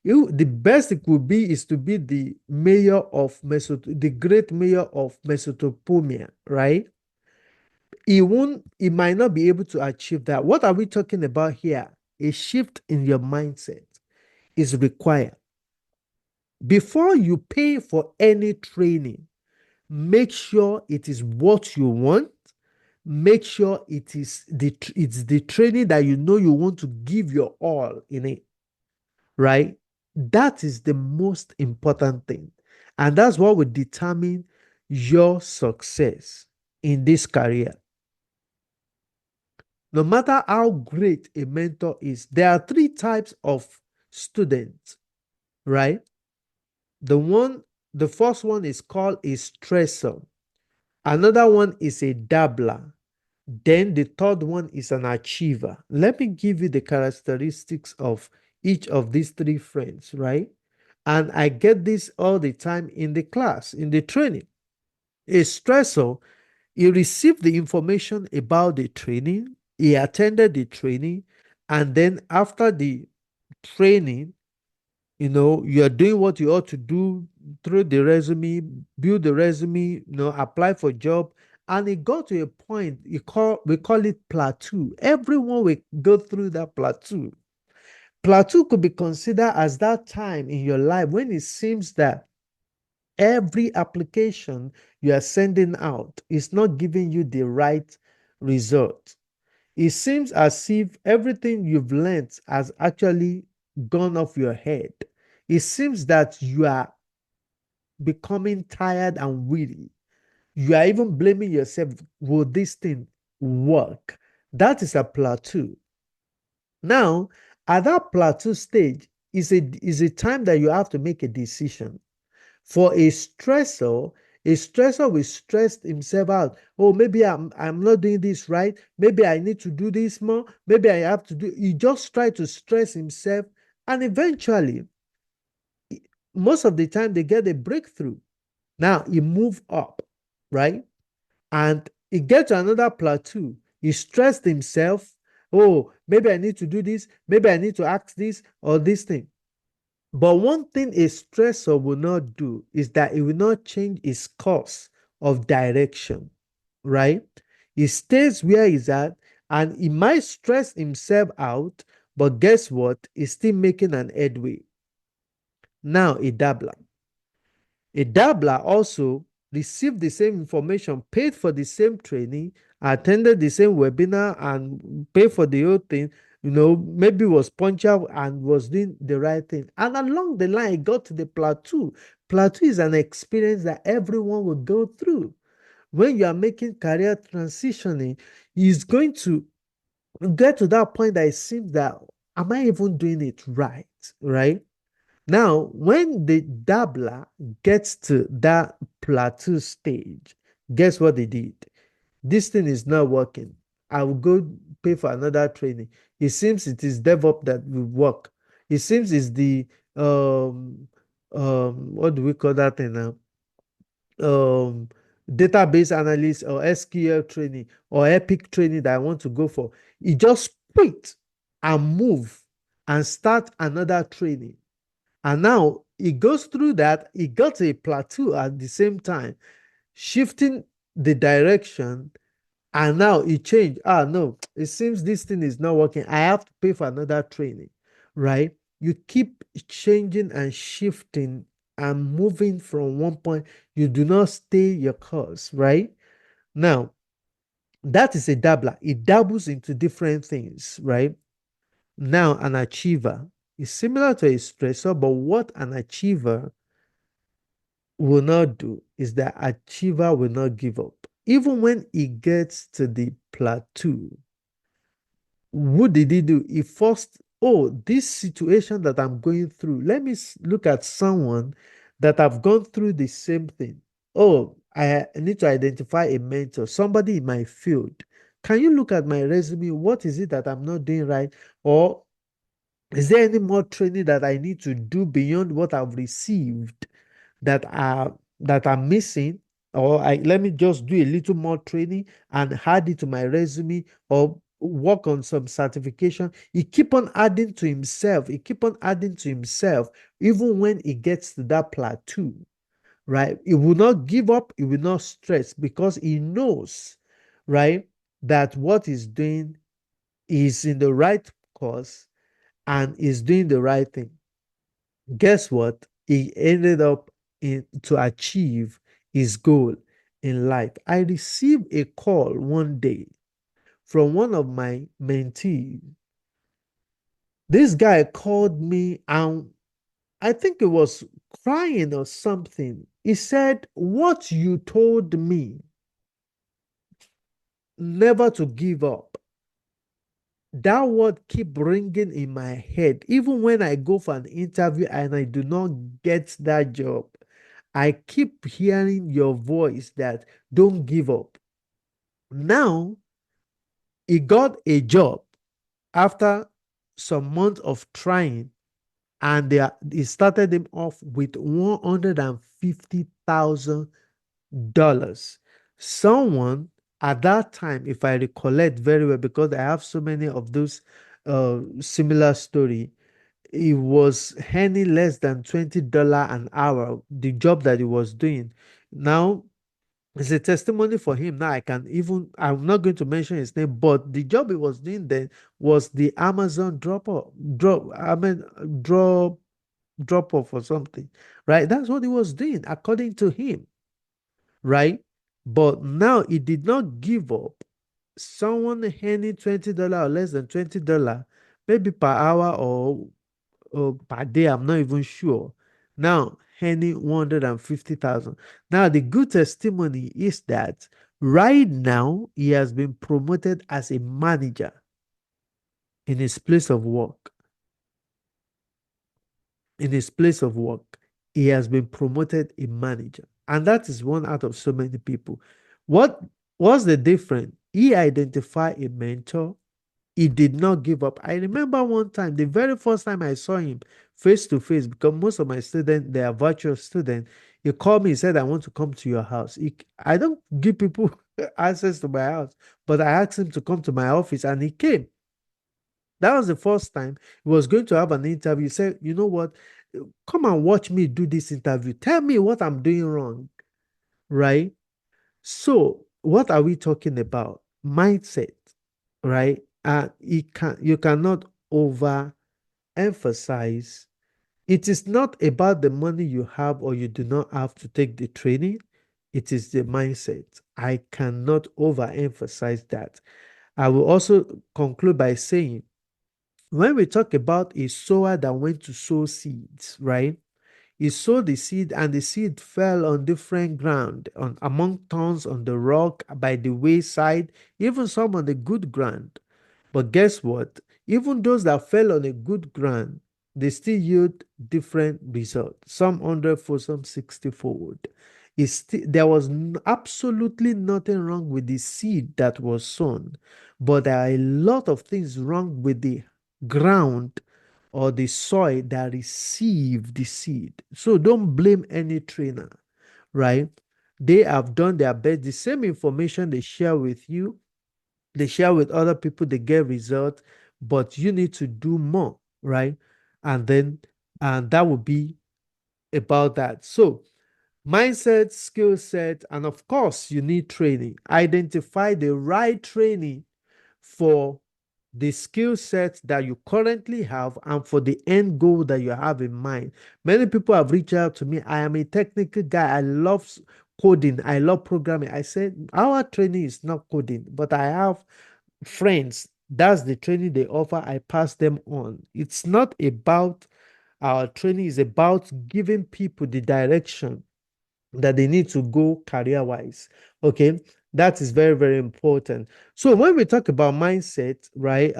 the best it could be is to be the mayor of the great mayor of Mesopotamia, right? He might not be able to achieve that. What are we talking about here? A shift in your mindset is required. Before you pay for any training, make sure it is what you want. Make sure it's the training that you know you want to give your all in it, right? That is the most important thing. And that's what will determine your success in this career. No matter how great a mentor is, there are three types of students, right? The first one is called a stressor. Another one is a dabbler. Then the third one is an achiever. Let me give you the characteristics of each of these three friends, right? And I get this all the time in the class, in the training. A stressor, he received the information about the training, he attended the training, and then after the training, you're doing what you ought to do through the resume, build the resume, apply for job. And it got to a point, we call it plateau. Everyone will go through that plateau. Plateau could be considered as that time in your life when it seems that every application you are sending out is not giving you the right result. It seems as if everything you've learned has actually gone off your head. It seems that you are becoming tired and weary. You are even blaming yourself. Will this thing work? That is a plateau. Now, at that plateau stage is a time that you have to make a decision. For a stressor will stress himself out. Oh, maybe I'm not doing this right. Maybe I need to do this more. Maybe I have to do. He just try to stress himself, and eventually, most of the time, they get a breakthrough. Now he move up, right? And he get to another plateau. He stressed himself. Oh, maybe I need to do this. Maybe I need to ask this or this thing. But one thing a stressor will not do is that it will not change its course of direction, right? He stays where he's at and he might stress himself out, but guess what? He's still making an headway. Now, a dabbler. A dabbler also received the same information, paid for the same training, attended the same webinar, and paid for the whole thing. Maybe was punctual and was doing the right thing. And along the line, it got to the plateau. Plateau is an experience that everyone will go through. When you are making career transitioning, is going to get to that point that it seems that, am I even doing it right? Right? Now, when the dabbler gets to that plateau stage, guess what they did? This thing is not working. I will go pay for another training. It seems it is DevOps that will work. It seems it's the what do we call that thing now? Um Database analyst or SQL training or Epic training that I want to go for. It just quit and move and start another training. And now it goes through that, it got a plateau at the same time, shifting the direction, and now it changed. No, it seems this thing is not working. I have to pay for another training, right? You keep changing and shifting and moving from one point. You do not stay your course, right? Now, that is a dabbler. It dabbles into different things, right? Now, an achiever is similar to a stressor, but what an achiever will not do is that achiever will not give up. Even when he gets to the plateau, what did he do? He first, this situation that I'm going through, let me look at someone that I've gone through the same thing. Oh, I need to identify a mentor, somebody in my field. Can you look at my resume? What is it that I'm not doing right? Or is there any more training that I need to do beyond what I've received that are missing? or let me just do a little more training and add it to my resume or work on some certification. He keep on adding to himself. He keep on adding to himself, even when he gets to that plateau, right? He will not give up. He will not stress because he knows, right, that what he's doing is in the right cause and is doing the right thing. Guess what? He ended up to achieve his goal in life. I received a call one day from one of my mentees. This guy called me and I think it was crying or something. He said, "What you told me never to give up, that word keep ringing in my head. Even when I go for an interview and I do not get that job, I keep hearing your voice that don't give up." Now he got a job after some months of trying, and he started him off with $150,000. Someone at that time, if I recollect very well, because I have so many of those similar story, he was earning less than $20 an hour, the job that he was doing. Now, it's a testimony for him. Now, I'm not going to mention his name, but the job he was doing then was the Amazon drop off or something, right? That's what he was doing, according to him, right? But now he did not give up. Someone earning $20 or less than $20, maybe per hour or per day, I'm not even sure. Now earning 150,000. Now the good testimony is that right now he has been promoted as a manager in his place of work. In his place of work, he has been promoted a manager. And that is one out of so many people. What was the difference? He identified a mentor. He did not give up. I remember one time, the very first time I saw him face to face, because most of my students, they are virtual students. He called me, he said, "I want to come to your house." I don't give people access to my house, but I asked him to come to my office and he came. That was the first time he was going to have an interview. He said, "You know what? Come and watch me do this interview. Tell me what I'm doing wrong." Right? So, what are we talking about? Mindset, right? You cannot overemphasize. It is not about the money you have or you do not have to take the training. It is the mindset. I cannot overemphasize that. I will also conclude by saying, when we talk about a sower that went to sow seeds, right? He sowed the seed, and the seed fell on different ground, on among thorns, on the rock, by the wayside, even some on the good ground. But guess what? Even those that fell on a good ground, they still yield different results. Some 100-fold, some 60-fold. There was absolutely nothing wrong with the seed that was sown, but there are a lot of things wrong with the ground or the soil that received the seed. So don't blame any trainer, right? They have done their best. The same information they share with you, they share with other people, they get results, but you need to do more, right? And that would be about that. So mindset, skill set, and of course, you need training. Identify the right training for the skill set that you currently have and for the end goal that you have in mind. Many people have reached out to me. I am a technical guy. I love coding. I love programming. I said, our training is not coding, but I have friends. That's the training they offer. I pass them on. It's not about our training, is about giving people the direction that they need to go career wise. Okay, that is very, very important. So when we talk about mindset, right,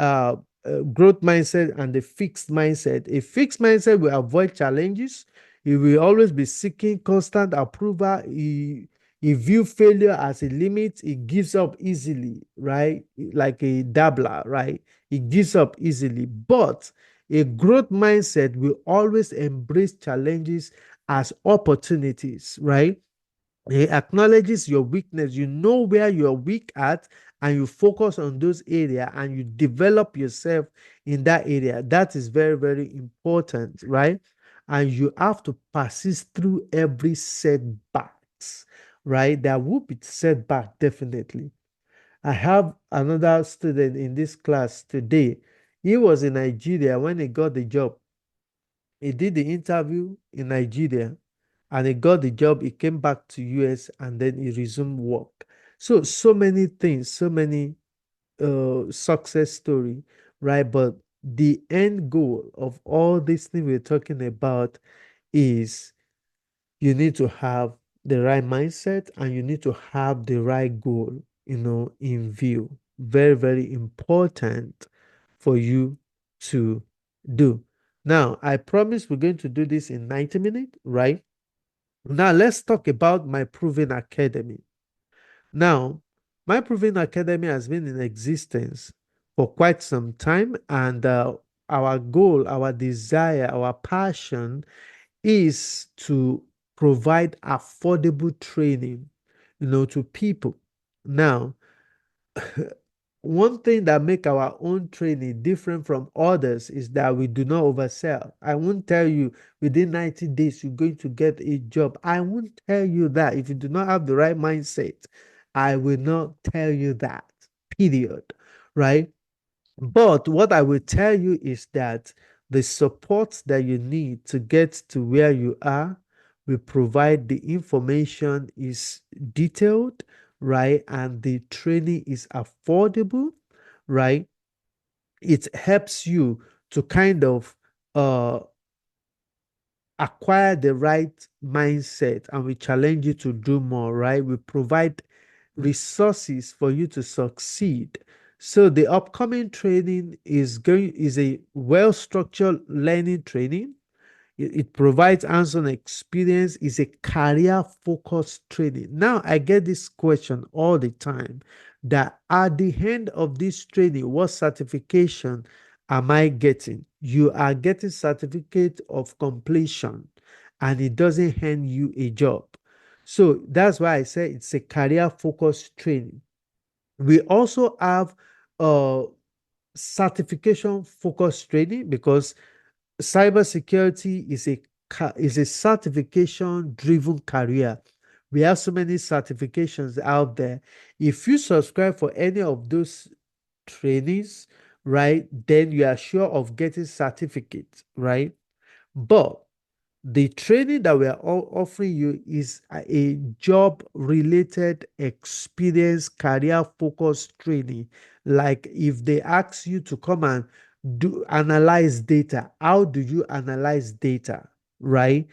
growth mindset and the fixed mindset, a fixed mindset will avoid challenges. He will always be seeking constant approval. He view failure as a limit. He gives up easily, right? Like a dabbler, right? He gives up easily. But a growth mindset will always embrace challenges as opportunities, right? It acknowledges your weakness. You know where you're weak at, and you focus on those areas and you develop yourself in that area. That is very, very important, right? And you have to persist through every setbacks, right? There will be setback definitely. I have another student in this class today. He was in Nigeria when he got the job. He did the interview in Nigeria and he got the job. He came back to US and then he resumed work. So many things, so many success story, right? But the end goal of all this thing we're talking about is you need to have the right mindset and you need to have the right goal, in view. Very, very important for you to do. Now, I promise we're going to do this in 90 minutes, right? Now, let's talk about my Proven Academy. Now, my Proven Academy has been in existence for quite some time, and our goal, our desire, our passion is to provide affordable training, to people. Now, one thing that make our own training different from others is that we do not oversell. I won't tell you within 90 days you're going to get a job. I won't tell you that if you do not have the right mindset. I will not tell you that. Period. Right? But what I will tell you is that the support that you need to get to where you are, we provide the information is detailed, right? And the training is affordable, right? It helps you to kind of uh, acquire the right mindset and we challenge you to do more, right? We provide resources for you to succeed. So the upcoming training is a well-structured learning training. It provides hands-on experience, is a career-focused training. Now, I get this question all the time that at the end of this training, what certification am I getting? You are getting certificate of completion, and it doesn't hand you a job. So that's why I say it's a career-focused training. We also have certification focused training because cybersecurity is a certification driven career. We have so many certifications out there. If you subscribe for any of those trainings, right, then you are sure of getting certificates, right? But the training that we are offering you is a job related experience, career focused training. Like if they ask you to come and do analyze data, how do you analyze data, right?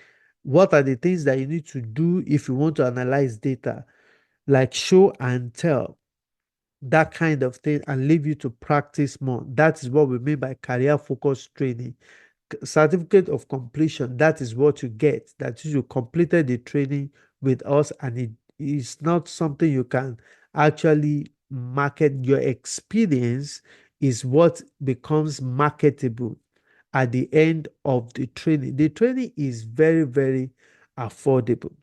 What are the things that you need to do if you want to analyze data? Like show and tell, that kind of thing, and leave you to practice more. That is what we mean by career focused training. Certificate of completion, that is what you get, that you completed the training with us, and it is not something you can actually market. Your experience is what becomes marketable at the end of the training. The training is very, very affordable.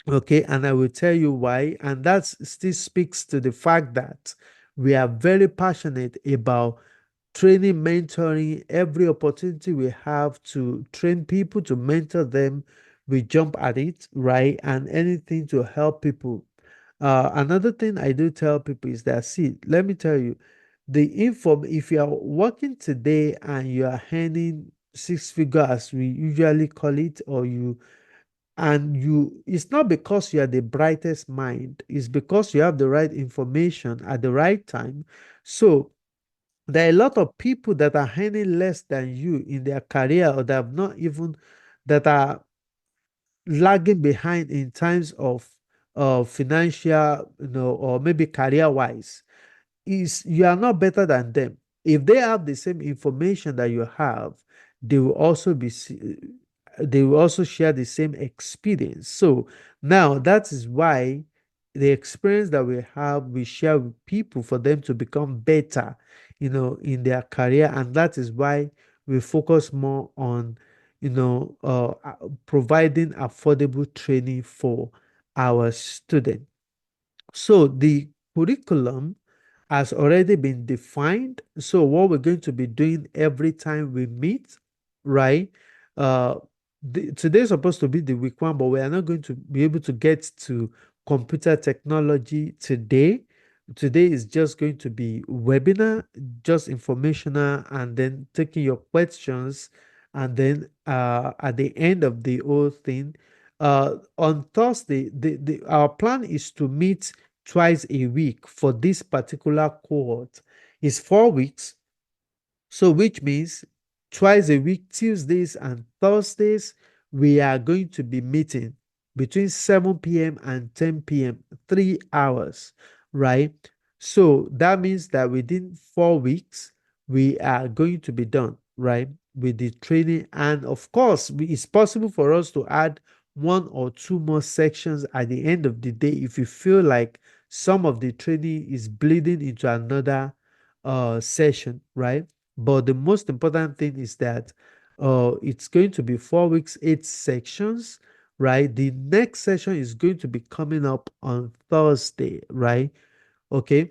Okay, and I will tell you why. And that still speaks to the fact that we are very passionate about training, mentoring. Every opportunity we have to train people, to mentor them, we jump at it, right? And anything to help people. Another thing I do tell people is that, see, let me tell you, if you are working today and you are earning six figure, as we usually call it, or it's not because you are the brightest mind, it's because you have the right information at the right time. So there are a lot of people that are earning less than you in their career, or that have not even, that are lagging behind in terms of financial, or maybe career wise. Is You are not better than them. If they have the same information that you have, they will also they will also share the same experience. So now that is why the experience that we have, we share with people for them to become better, in their career. And that is why we focus more on, providing affordable training for our student. So the curriculum has already been defined. So what we're going to be doing every time we meet, right? Uh, today's supposed to be the week one, but we are not going to be able to get to computer technology today. Today is just going to be webinar, just informational, and then taking your questions. And then at the end of the whole thing, on Thursday, our plan is to meet twice a week for this particular cohort. Is 4 weeks, so which means twice a week, Tuesdays and Thursdays, we are going to be meeting between 7 p.m. and 10 p.m., 3 hours, right? So that means that within 4 weeks, we are going to be done, right, with the training. And of course, it's possible for us to add one or two more sections at the end of the day if you feel like some of the training is bleeding into another session, right? But the most important thing is that it's going to be 4 weeks, 8 sections, right? The next session is going to be coming up on Thursday, right? Okay.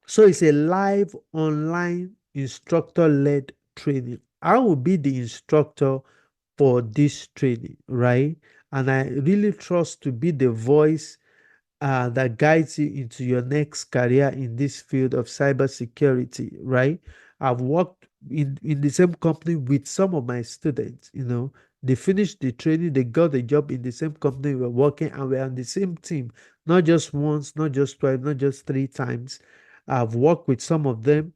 So it's a live online instructor-led training. I will be the instructor for this training, right? And I really trust to be the voice that guides you into your next career in this field of cybersecurity, right? I've worked in the same company with some of my students, they finished the training, they got a job in the same company we're working, and we're on the same team, not just once, not just twice, not just 3 times. I've worked with some of them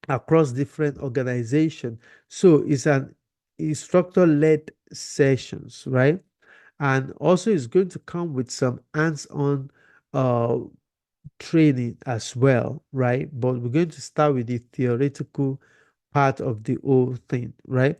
across different organizations. So it's an instructor-led sessions, right? And also it's going to come with some hands-on uh, training as well, right? But we're going to start with the theoretical part of the whole thing, right?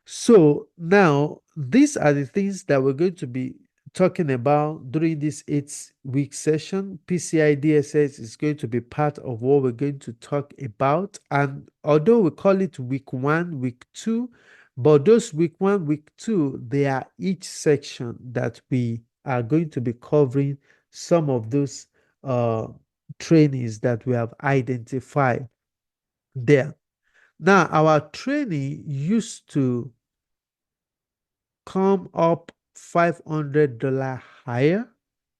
So now these are the things that we're going to be talking about during this 8 week session. PCI DSS is going to be part of what we're going to talk about. And although we call it week one, week two, but those week one, week two, they are each section that we are going to be covering some of those uh, trainings that we have identified there. Now, our training used to come up $500 higher.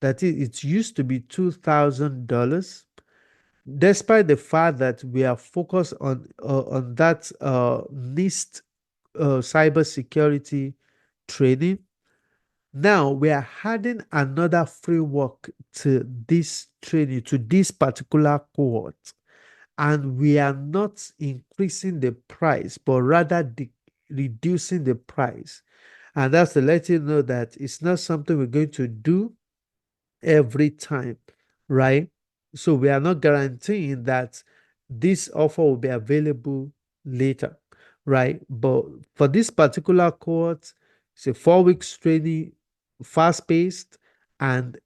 That is, it used to be $2,000. Despite the fact that we are focused on that NIST cybersecurity training, now we are adding another framework to this training, to this particular cohort, and we are not increasing the price, but rather reducing the price. And that's to let you know that it's not something we're going to do every time, right? So we are not guaranteeing that this offer will be available later, right? But for this particular course, it's a 4 week training, fast paced, and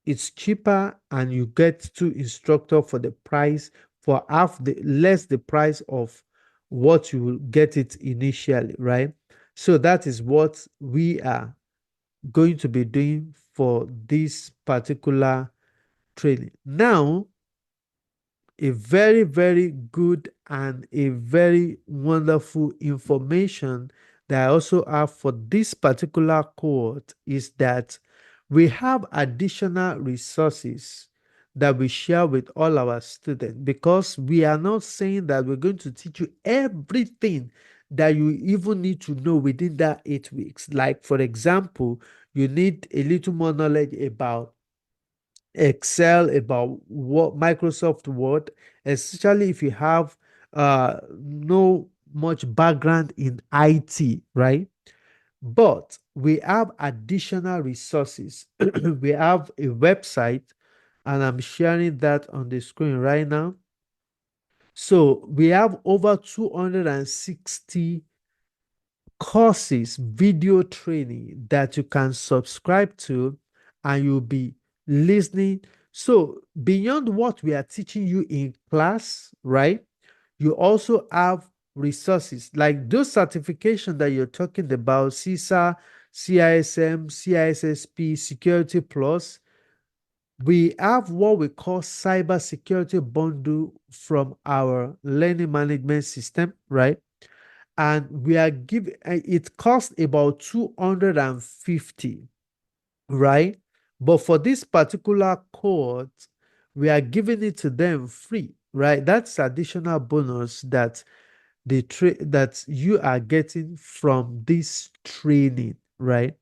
it's cheaper, and you get two instructor for the price, for half the less the price of what you will get it initially, right? So that is what we are going to be doing for this particular training. Now, a very, very good and a very wonderful information that I also have for this particular cohort is that we have additional resources that we share with all our students, because we are not saying that we're going to teach you everything that you even need to know within that 8 weeks. Like, for example, you need a little more knowledge about Excel, about what Microsoft Word, especially if you have no much background in IT, right? But we have additional resources. We have a website, and I'm sharing that on the screen right now. So we have over 260 courses, video training that you can subscribe to, and you'll be listening. So, beyond what we are teaching you in class, right? You also have resources like those certifications that you're talking about, CISA, CISM, CISSP, Security Plus. We have what we call Cybersecurity Bundle from our learning management system, right? And we are giving it costs about 250, right? But for this particular cohort, we are giving it to them free, right? That's additional bonus that that you are getting from this training, right?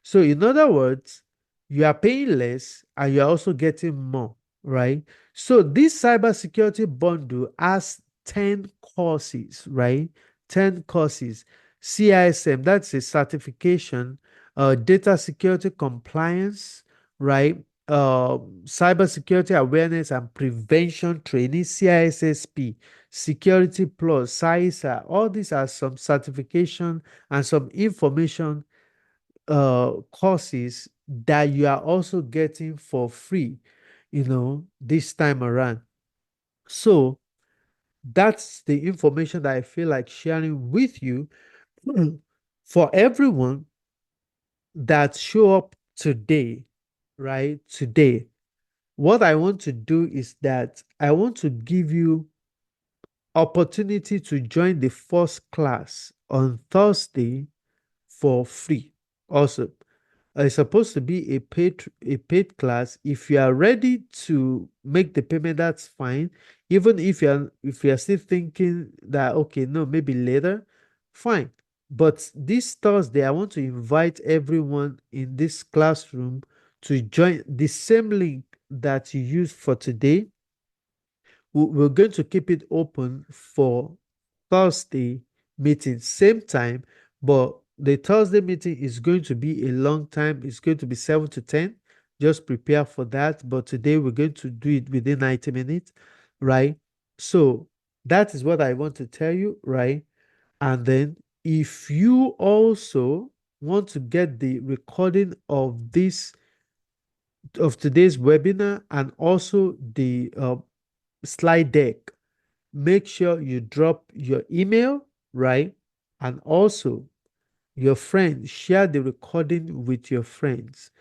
So, in other words, you are paying less and you're also getting more, right? So, this cybersecurity bundle has 10 courses, right? 10 courses. CISM, that's a certification, data security compliance, right? Cybersecurity awareness and prevention training, CISSP, Security Plus, CISA, all these are some certification and some information courses that you are also getting for free, this time around. So that's the information that I feel like sharing with you. For everyone that show up today, right? Today, what I want to do is that I want to give you opportunity to join the first class on Thursday for free. Also, it's supposed to be a paid class. If you are ready to make the payment, that's fine. Even if you're still thinking that okay, no, maybe later, fine. But this Thursday, I want to invite everyone in this classroom to join the same link that you used for today. We're going to keep it open for Thursday meeting, same time, but the Thursday meeting is going to be a long time. It's going to be 7 to 10. Just prepare for that. But today we're going to do it within 90 minutes, right? So that is what I want to tell you, right? And then if you also want to get the recording of today's webinar and also the slide deck, make sure you drop your email, right? And also your friends, share the recording with your friends,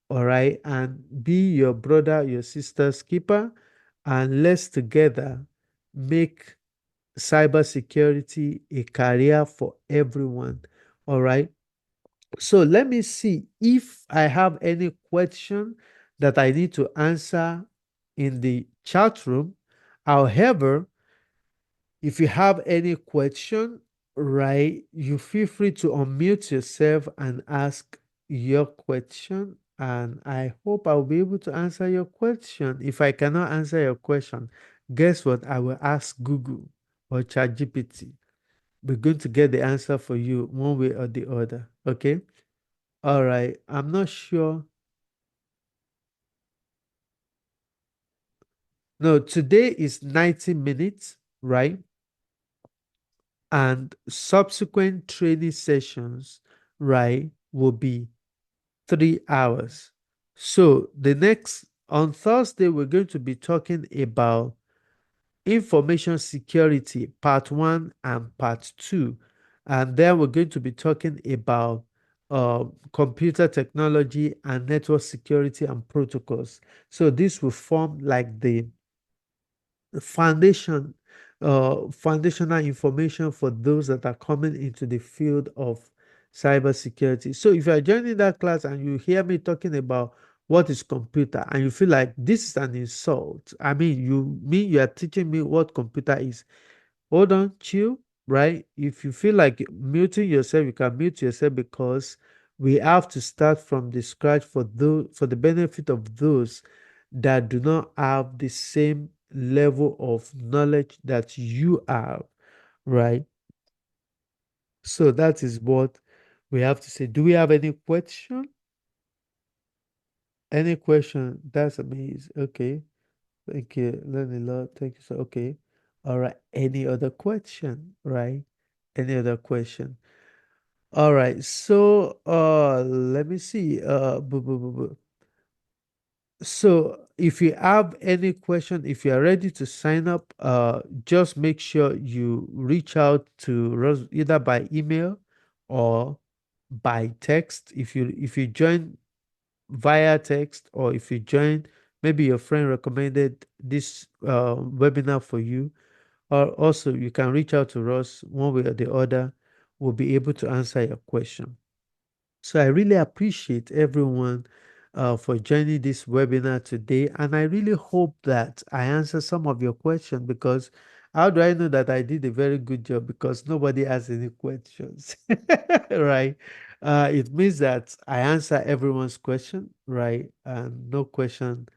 all right? And be your brother, your sister's keeper, and let's together make cybersecurity a career for everyone, all right? So let me see if I have any question that I need to answer in the chat room. However, if you have any question, right, you feel free to unmute yourself and ask your question. And I hope I'll be able to answer your question. If I cannot answer your question, guess what? I will ask Google or ChatGPT. We're going to get the answer for you one way or the other. Okay? All right. I'm not sure. No, today is 90 minutes, right? And subsequent training sessions, right, will be 3 hours. So on Thursday, we're going to be talking about information security, part one and part two. And then we're going to be talking about computer technology and network security and protocols. So this will form like the foundation foundational information for those that are coming into the field of cybersecurity. So if you are joining that class and you hear me talking about what is computer and you feel like this is an insult, I mean you are teaching me what computer is. Hold on, chill, right? If you feel like muting yourself, you can mute yourself because we have to start from the scratch for the benefit of those that do not have the same level of knowledge that you have, right? So that is what we have to say. Do we have any question? Any question? That's amazing. Okay. Thank you. Learn a lot. Thank you. So, okay. All right. Any other question? Right? Any other question? All right. So, let me see. So if you have any question, if you are ready to sign up, just make sure you reach out to us either by email or by text. If you join via text, or if you join, maybe your friend recommended this webinar for you, or also you can reach out to us one way or the other. We'll be able to answer your question. So I really appreciate everyone for joining this webinar today. And I really hope that I answer some of your questions, because how do I know that I did a very good job? Because nobody has any questions, right? It means that I answer everyone's question, right? And no question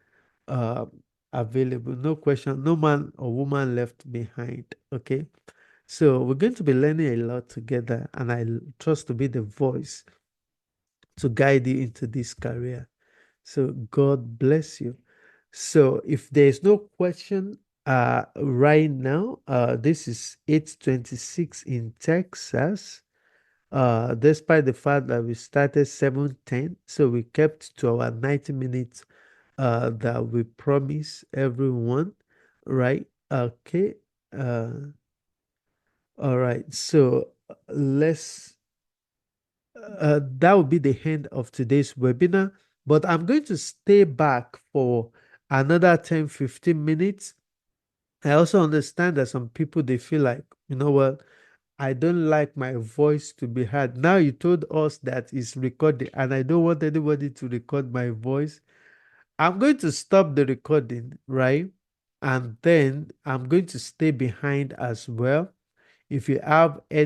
uh, available, no question, no man or woman left behind, okay? So we're going to be learning a lot together, and I trust to be the voice to guide you into this career. So God bless you. So if there's no question right now, this is 8:26 in Texas. Despite the fact that we started 7:10, so we kept to our 90 minutes that we promise everyone, right? Okay. All right. So let's that will be the end of today's webinar, but I'm going to stay back for another 10-15 minutes. I also understand that some people, they feel like, you know what, I don't like my voice to be heard. Now you told us that it's recording, and I don't want anybody to record my voice. I'm going to stop the recording, right? And then I'm going to stay behind as well. If you have any